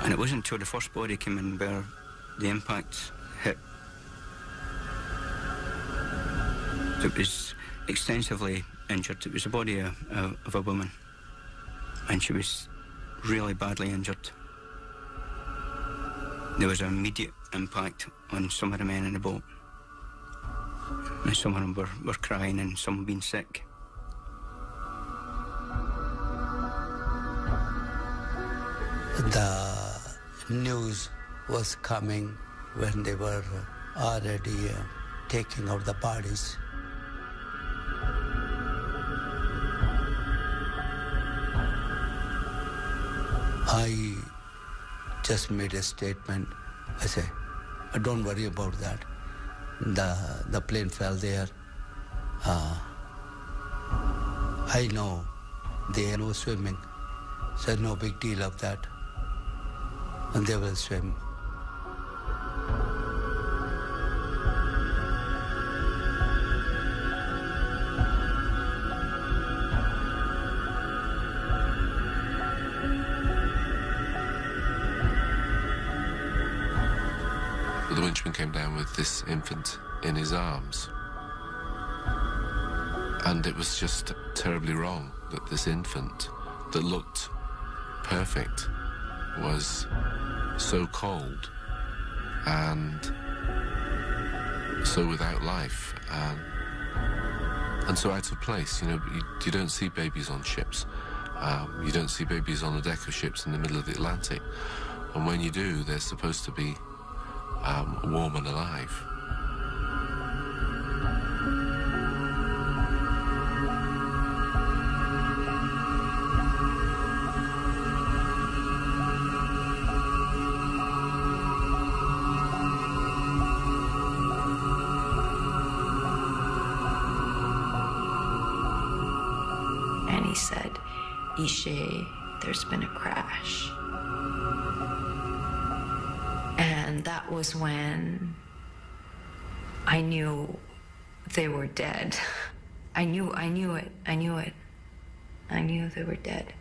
And it wasn't until the first body came in where the impact hit. It was extensively injured. It was the body of a woman, and she was really badly injured. There was an immediate impact on some of the men in the boat. And some of them were crying and some had been sick.
The news was coming when they were already taking out the bodies. I just made a statement. I say, don't worry about that. The plane fell there. I know they know swimming, so no big deal of that. And they will swim.
The winchman came down with this infant in his arms. And it was just terribly wrong that this infant that looked perfect was so cold and so without life and so out of place. You know, you don't see babies on ships. You don't see babies on the deck of ships in the middle of the Atlantic. And when you do, they're supposed to be warm and alive.
And he said, Ishe, there's been a crash. And that was when I knew they were dead. I knew it. I knew they were dead.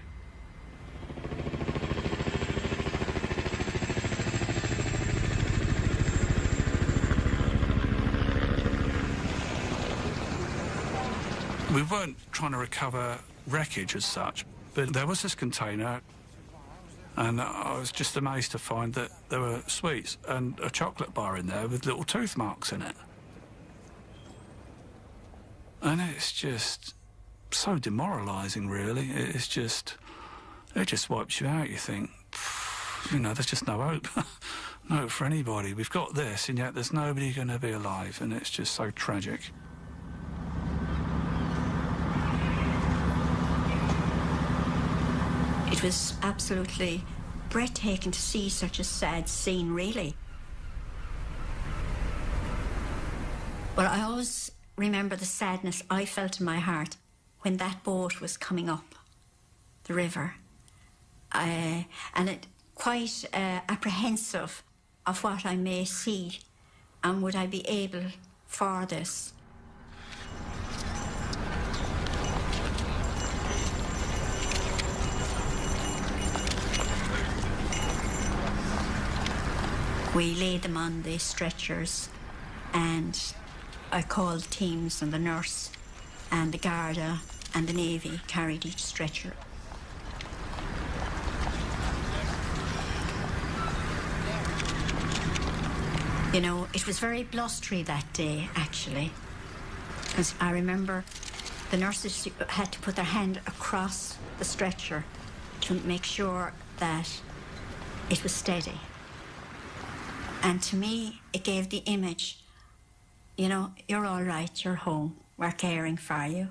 We weren't trying to recover wreckage as such, but there was this container, and I was just amazed to find that there were sweets and a chocolate bar in there with little tooth marks in it. And it's just so demoralising, really. It just wipes you out. You think, you know, there's just no hope. No hope for anybody. We've got this, and yet there's nobody going to be alive, and it's just so tragic.
It was absolutely breathtaking to see such a sad scene, really. But I always remember the sadness I felt in my heart when that boat was coming up the river. And it quite apprehensive of what I may see and would I be able for this. We laid them on the stretchers, and I called teams, and the nurse and the Garda and the Navy carried each stretcher. You know, it was very blustery that day, actually, because I remember the nurses had to put their hand across the stretcher to make sure that it was steady. And to me, it gave the image, you know, you're all right, you're home, we're caring for you.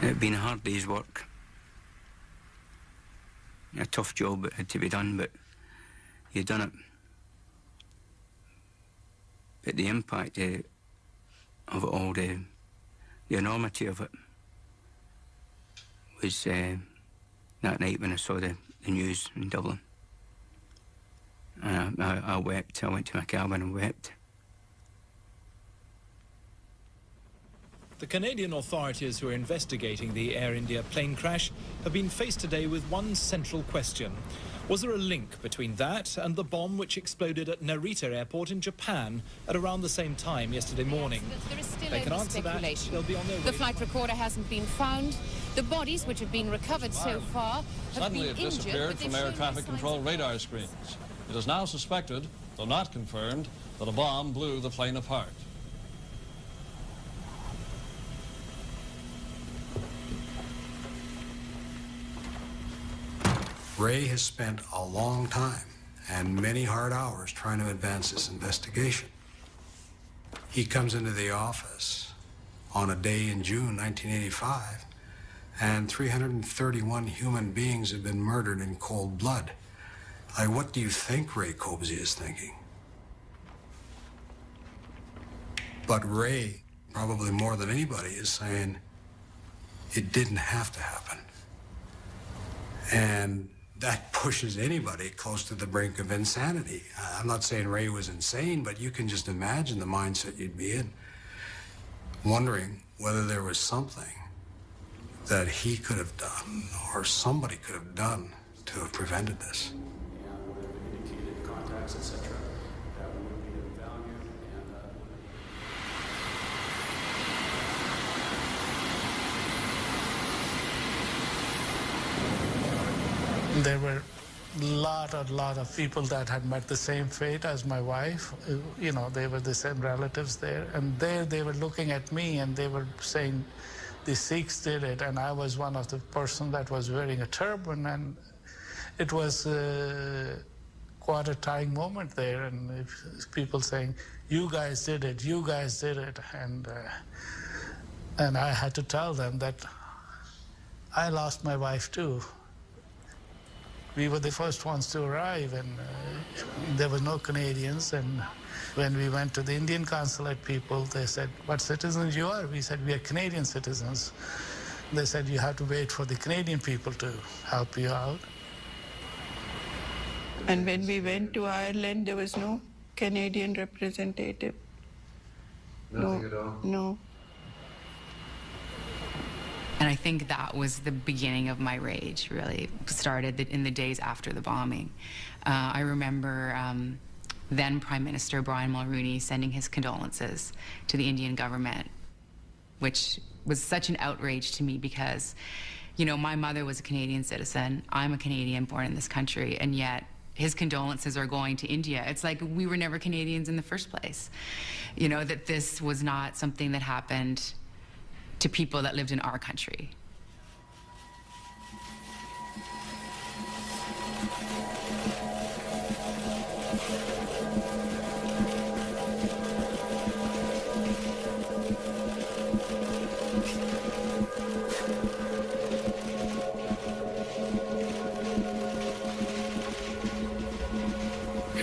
It'd been a hard day's work. A tough job, it had to be done, but you'd done it. But the impact of it all, the enormity of it, was that night when I saw the news in Dublin. And I wept. I went to my cabin and wept.
The Canadian authorities who are investigating the Air India plane crash have been faced today with one central question. Was there a link between that and the bomb which exploded at Narita Airport in Japan at around the same time yesterday morning?
There is still
They can
only
answer that.
speculation.
They'll be on their way.
The flight recorder hasn't been found. The bodies which have been recovered so far have
Suddenly
been
it
injured,
disappeared
but they've
from air
shown
traffic
no signs
control
of-
radar screens. It is now suspected, though not confirmed, that a bomb blew the plane apart.
Ray has spent a long time and many hard hours trying to advance this investigation. He comes into the office on a day in June 1985, and 331 human beings have been murdered in cold blood. What do you think Ray Cobsey is thinking? But Ray, probably more than anybody, is saying it didn't have to happen. And that pushes anybody close to the brink of insanity. I'm not saying Ray was insane, but you can just imagine the mindset you'd be in, wondering whether there was something that he could have done or somebody could have done to have prevented this.
There were a lot of people that had met the same fate as my wife. You know, they were the same relatives there. And there they were looking at me and they were saying, the Sikhs did it. And I was one of the person that was wearing a turban. And it was quite a trying moment there. And people saying, you guys did it, you guys did it. And I had to tell them that I lost my wife too. We were the first ones to arrive, and there were no Canadians. And when we went to the Indian consulate people, they said, what citizens you are? We said, we are Canadian citizens. They said, you have to wait for the Canadian people to help you out.
And when we went to Ireland, there was no Canadian representative.
Nothing at all?
No.
And I think that was the beginning of my rage, really. Started in the days after the bombing. I remember then Prime Minister Brian Mulroney sending his condolences to the Indian government, which was such an outrage to me because, you know, my mother was a Canadian citizen. I'm a Canadian born in this country, and yet his condolences are going to India. It's like we were never Canadians in the first place. You know, that this was not something that happened to people that lived in our country.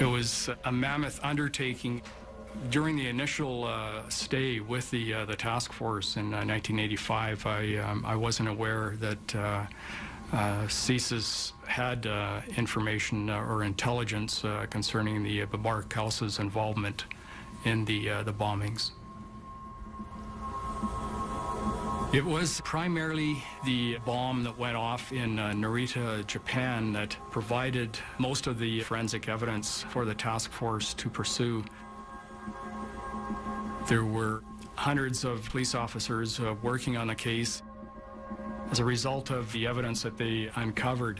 It was a mammoth undertaking. During the initial stay with the task force in 1985, I wasn't aware that CSIS had information or intelligence concerning the Mubarak House's involvement in the bombings. It was primarily the bomb that went off in Narita, Japan, that provided most of the forensic evidence for the task force to pursue. There were hundreds of police officers working on the case. As a result of the evidence that they uncovered,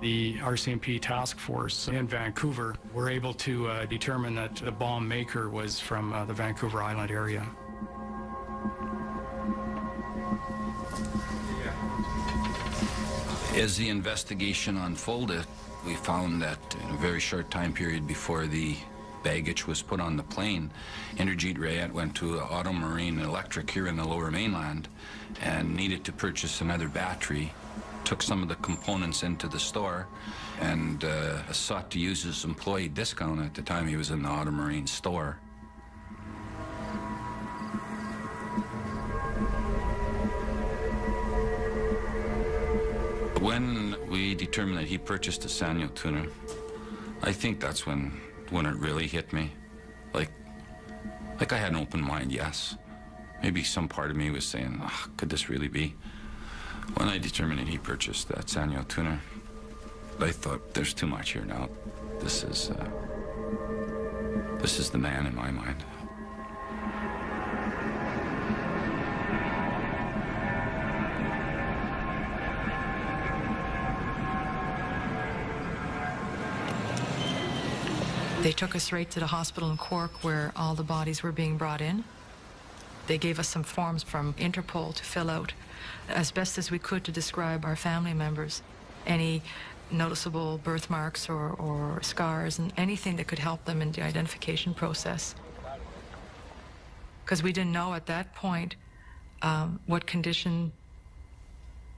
the RCMP task force in Vancouver were able to determine that the bomb maker was from the Vancouver Island area.
As the investigation unfolded, we found that in a very short time period before the baggage was put on the plane, Inderjeet Rayat went to Auto Marine Electric here in the Lower Mainland and needed to purchase another battery, took some of the components into the store, and sought to use his employee discount at the time he was in the Auto Marine store. When we determined that he purchased a Sanyo tuner, I think that's when it really hit me. Like I had an open mind, yes. Maybe some part of me was saying, oh, could this really be? When I determined that he purchased that Sanyo tuner, I thought, there's too much here now. This is the man in my mind.
They took us right to the hospital in Cork where all the bodies were being brought in. They gave us some forms from Interpol to fill out as best as we could to describe our family members, any noticeable birthmarks or scars and anything that could help them in the identification process. Because we didn't know at that point what condition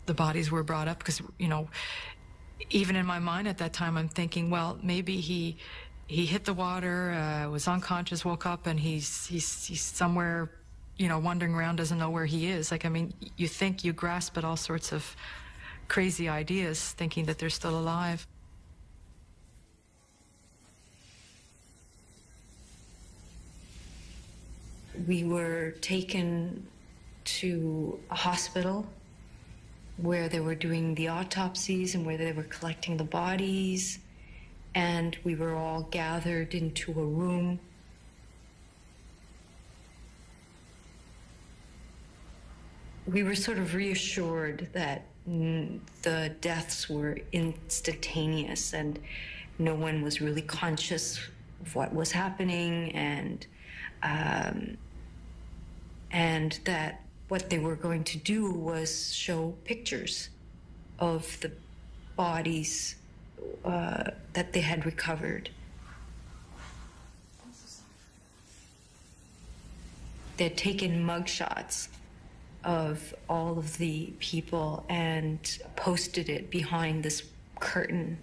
the bodies were brought up, because, you know, even in my mind at that time I'm thinking, well, maybe he hit the water, was unconscious, woke up, and he's somewhere, you know, wandering around, doesn't know where he is. Like, I mean, you think, you grasp at all sorts of crazy ideas, thinking that they're still alive.
We were taken to a hospital where they were doing the autopsies and where they were collecting the bodies, and we were all gathered into a room. We were sort of reassured that the deaths were instantaneous and no one was really conscious of what was happening, and that what they were going to do was show pictures of the bodies that they had recovered. They had taken mugshots of all of the people and posted it behind this curtain.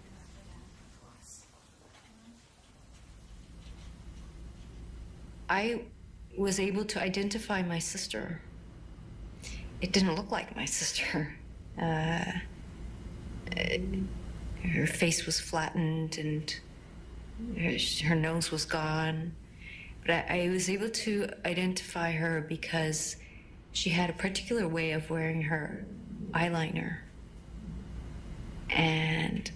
I was able to identify my sister. It didn't look like my sister. Her face was flattened and her nose was gone. But I was able to identify her because she had a particular way of wearing her eyeliner. And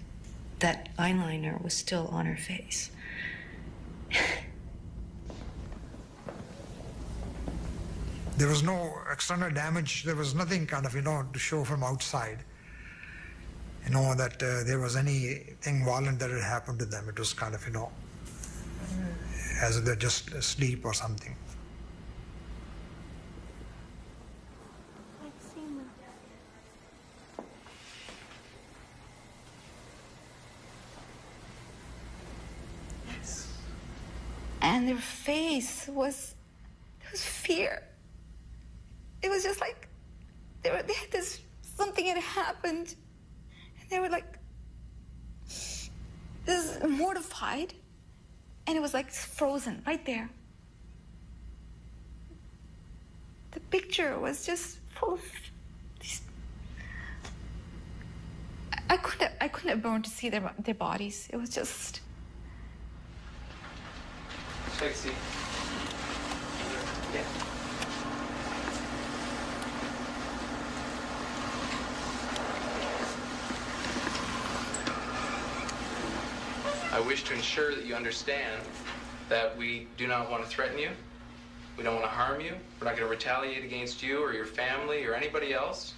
that eyeliner was still on her face.
There was no external damage. There was nothing kind of, to show from outside, that there was anything violent that had happened to them. It was kind of, as if they're just asleep or something.
And their face was fear. It was just like they had this, something had happened, and they were like this mortified, and it was like frozen right there. The picture was just full of these. I couldn't have borne to see their bodies. It was just.
Sexy. Yeah.
I wish to ensure that you understand that we do not want to threaten you. We don't want to harm you. We're not going to retaliate against you or your family or anybody else.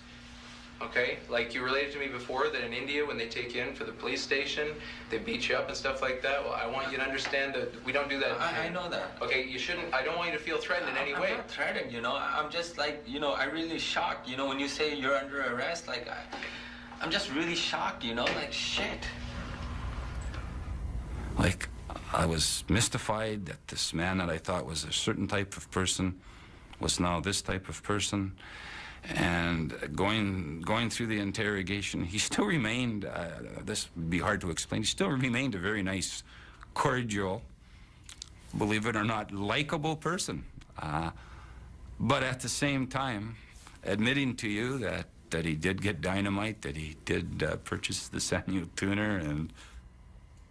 Okay? Like you related to me before that in India, when they take you in for the police station, they beat you up and stuff like that. Well, I want you to understand that we don't do that.
I know that.
Okay, you shouldn't. I don't want you to feel threatened in any way.
I'm not threatened, I'm just like, I'm really shocked. When you say you're under arrest, like, I'm just really shocked, like, shit.
Like, I was mystified that this man that I thought was a certain type of person was now this type of person. And going through the interrogation, he still remained, this would be hard to explain, he still remained a very nice, cordial, believe it or not, likable person. But at the same time, admitting to you that he did get dynamite, that he did purchase the Sanyo tuner, and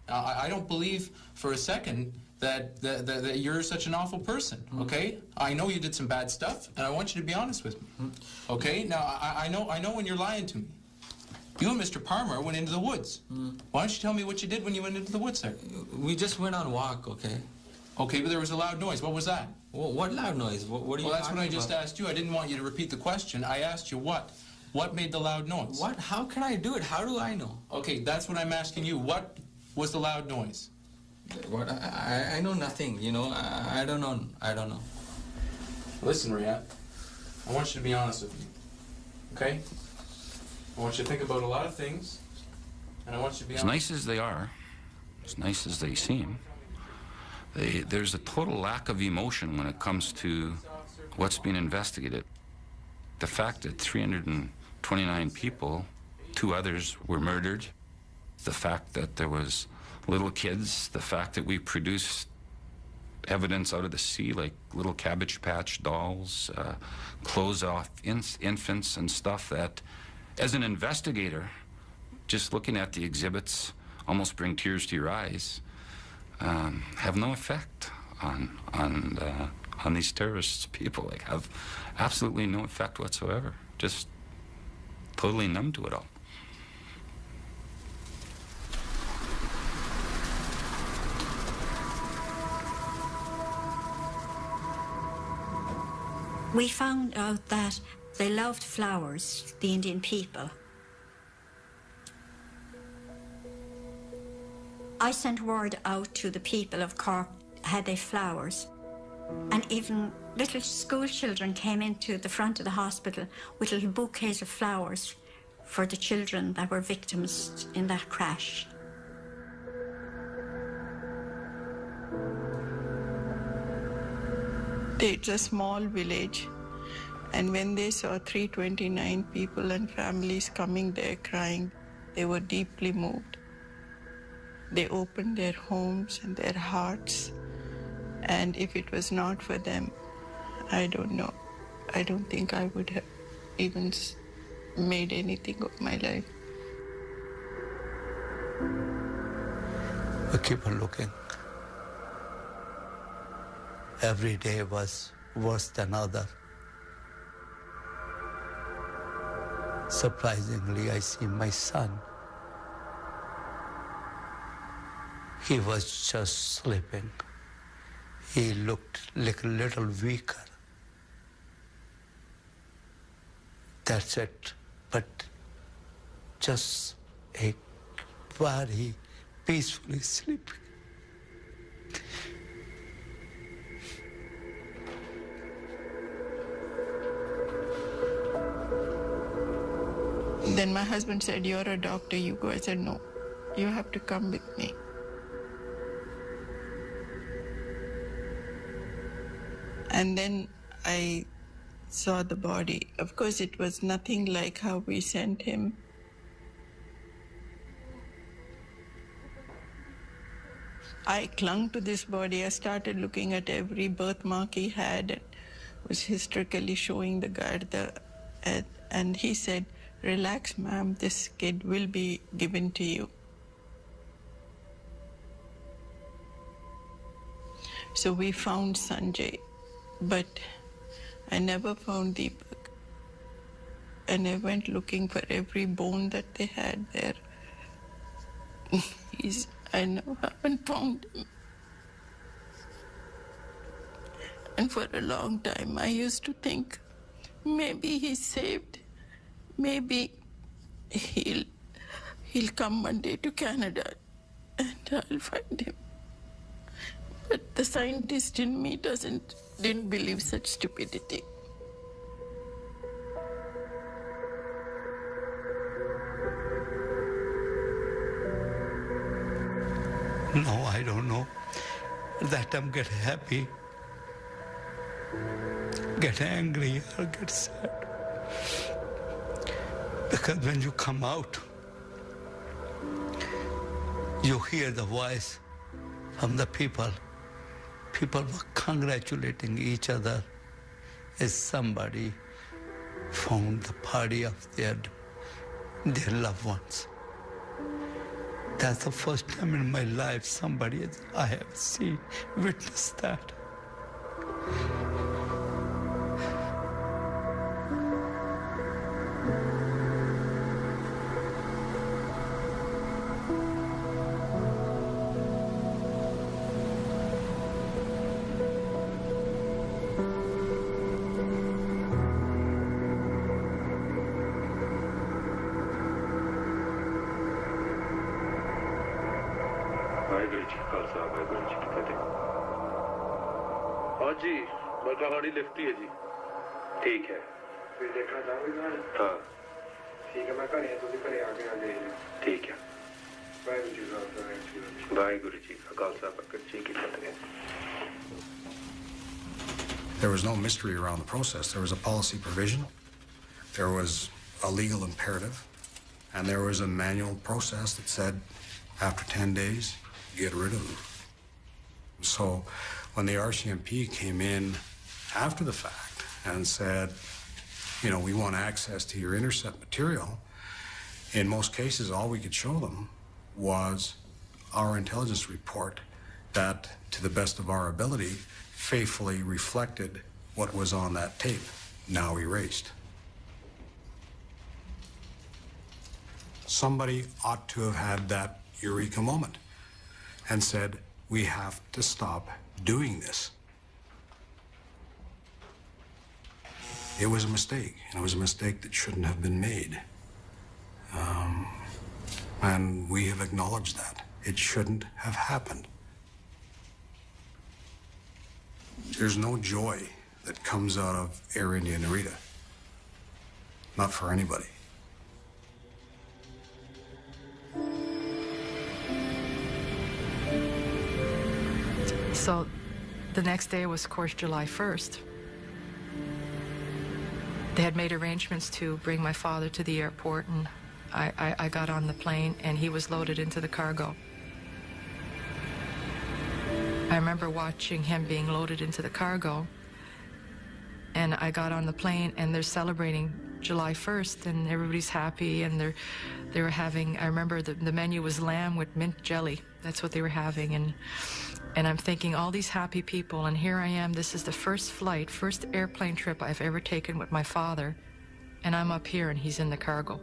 I don't believe for a second that you're such an awful person, okay? I know you did some bad stuff, and I want you to be honest with me, okay? Now, I know when you're lying to me. You and Mr. Palmer went into the woods. Why don't you tell me what you did when you went into the woods, sir?
We just went on a walk, okay?
Okay, but there was a loud noise. What was that?
Well, what loud noise? What are you
Well, that's
talking
what I just
about?
asked you. I didn't want you to repeat the question. I asked you what? What made the loud noise?
What? How can I do it? How do I know?
Okay, that's what I'm asking you. What was the loud noise?
What? I know nothing, you know. I don't know. I don't know.
Listen, Riyad, I want you to be honest with me, okay? I want you to think about a lot of things, and I want you to be
As
honest.
nice as they are, as nice as they seem, there's a total lack of emotion when it comes to what's being investigated. The fact that 329 people, 2 others were murdered, the fact that there was little kids, the fact that we produced evidence out of the sea like little Cabbage Patch dolls, clothes off infants and stuff that, as an investigator, just looking at the exhibits almost bring tears to your eyes, have no effect on these terrorist people. Like, have absolutely no effect whatsoever. Just totally numb to it all.
We found out that they loved flowers, the Indian people. I sent word out to the people of Cork, had they flowers. And even little school children came into the front of the hospital with little bouquets of flowers for the children that were victims in that crash.
It's a small village, and when they saw 329 people and families coming there crying, they were deeply moved. They opened their homes and their hearts, and if it was not for them, I don't know. I don't think I would have even made anything of my life.
We keep on looking. Every day was worse than other. Surprisingly, I see my son. He was just sleeping. He looked like a little weaker. That's it. But just a very peacefully sleeping.
Then my husband said, "You're a doctor, you go." I said, "No, you have to come with me." And then I saw the body. Of course, it was nothing like how we sent him. I clung to this body. I started looking at every birthmark he had and was hysterically showing the guard. And he said, "Relax, ma'am, this kid will be given to you." So we found Sanjay, but I never found Deepak. And I went looking for every bone that they had there. I haven't found him. And for a long time, I used to think, maybe he's saved. Maybe he'll come one day to Canada and I'll find him. But the scientist in me didn't believe such stupidity.
No, I don't know. That time get happy, get angry, or get sad. Because when you come out, you hear the voice from the people. People were congratulating each other as somebody found the body of their loved ones. That's the first time in my life I have witnessed that.
हाँ जी मैं कहानी लिखती है जी ठीक है फिर देखना चाहोगे हाँ ठीक है मैं घरे तुम घरे आके आ जाइए ठीक है वाहिगुरु जी का खालसा प्रगट जी की फतेह.
There was no mystery around the process. There was a policy provision, there was a legal imperative, and there was a manual process that said after 10 days, get rid of them. So when the RCMP came in after the fact and said, you know, we want access to your intercept material, in most cases, all we could show them was our intelligence report that, to the best of our ability, faithfully reflected what was on that tape, now erased. Somebody ought to have had that eureka moment and said, we have to stop doing this. It was a mistake, and it was a mistake that shouldn't have been made. And we have acknowledged that. It shouldn't have happened. There's no joy that comes out of Air India Narita. Not for anybody.
So the next day was, of course, July 1st. They had made arrangements to bring my father to the airport, and I got on the plane, and he was loaded into the cargo. I remember watching him being loaded into the cargo, and I got on the plane, and they're celebrating July 1st, and everybody's happy, and they were having, I remember the menu was lamb with mint jelly. That's what they were having, and I'm thinking, all these happy people, and here I am, this is the first airplane trip I've ever taken with my father, and I'm up here, and he's in the cargo.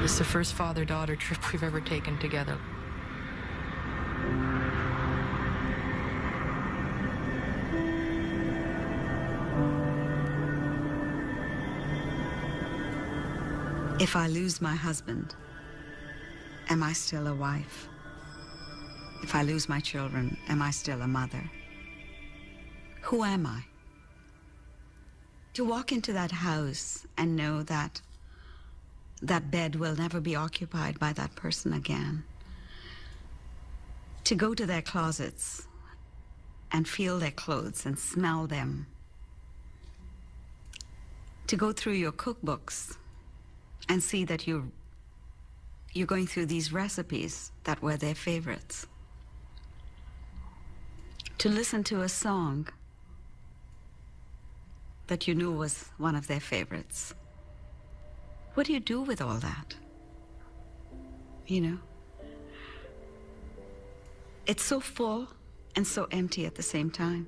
It's the first father-daughter trip we've ever taken together.
If I lose my husband, am I still a wife? If I lose my children, am I still a mother? Who am I? To walk into that house and know that that bed will never be occupied by that person again. To go to their closets and feel their clothes and smell them. To go through your cookbooks and see that you're going through these recipes that were their favorites. To listen to a song that you knew was one of their favorites. What do you do with all that? You know? It's so full and so empty at the same time.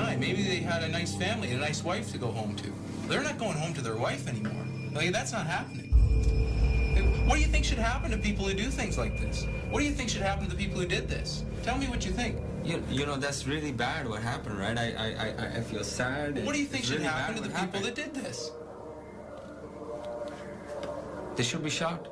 time. Maybe they had a nice family, a nice wife to go home to. They're not going home to their wife anymore. Like, that's not happening. What do you think should happen to people who do things like this? What do you think should happen to the people who did this? Tell me what you think.
You know, that's really bad what happened, right? I feel sad.
What do you think should happen to the people that did this?
They should be shot.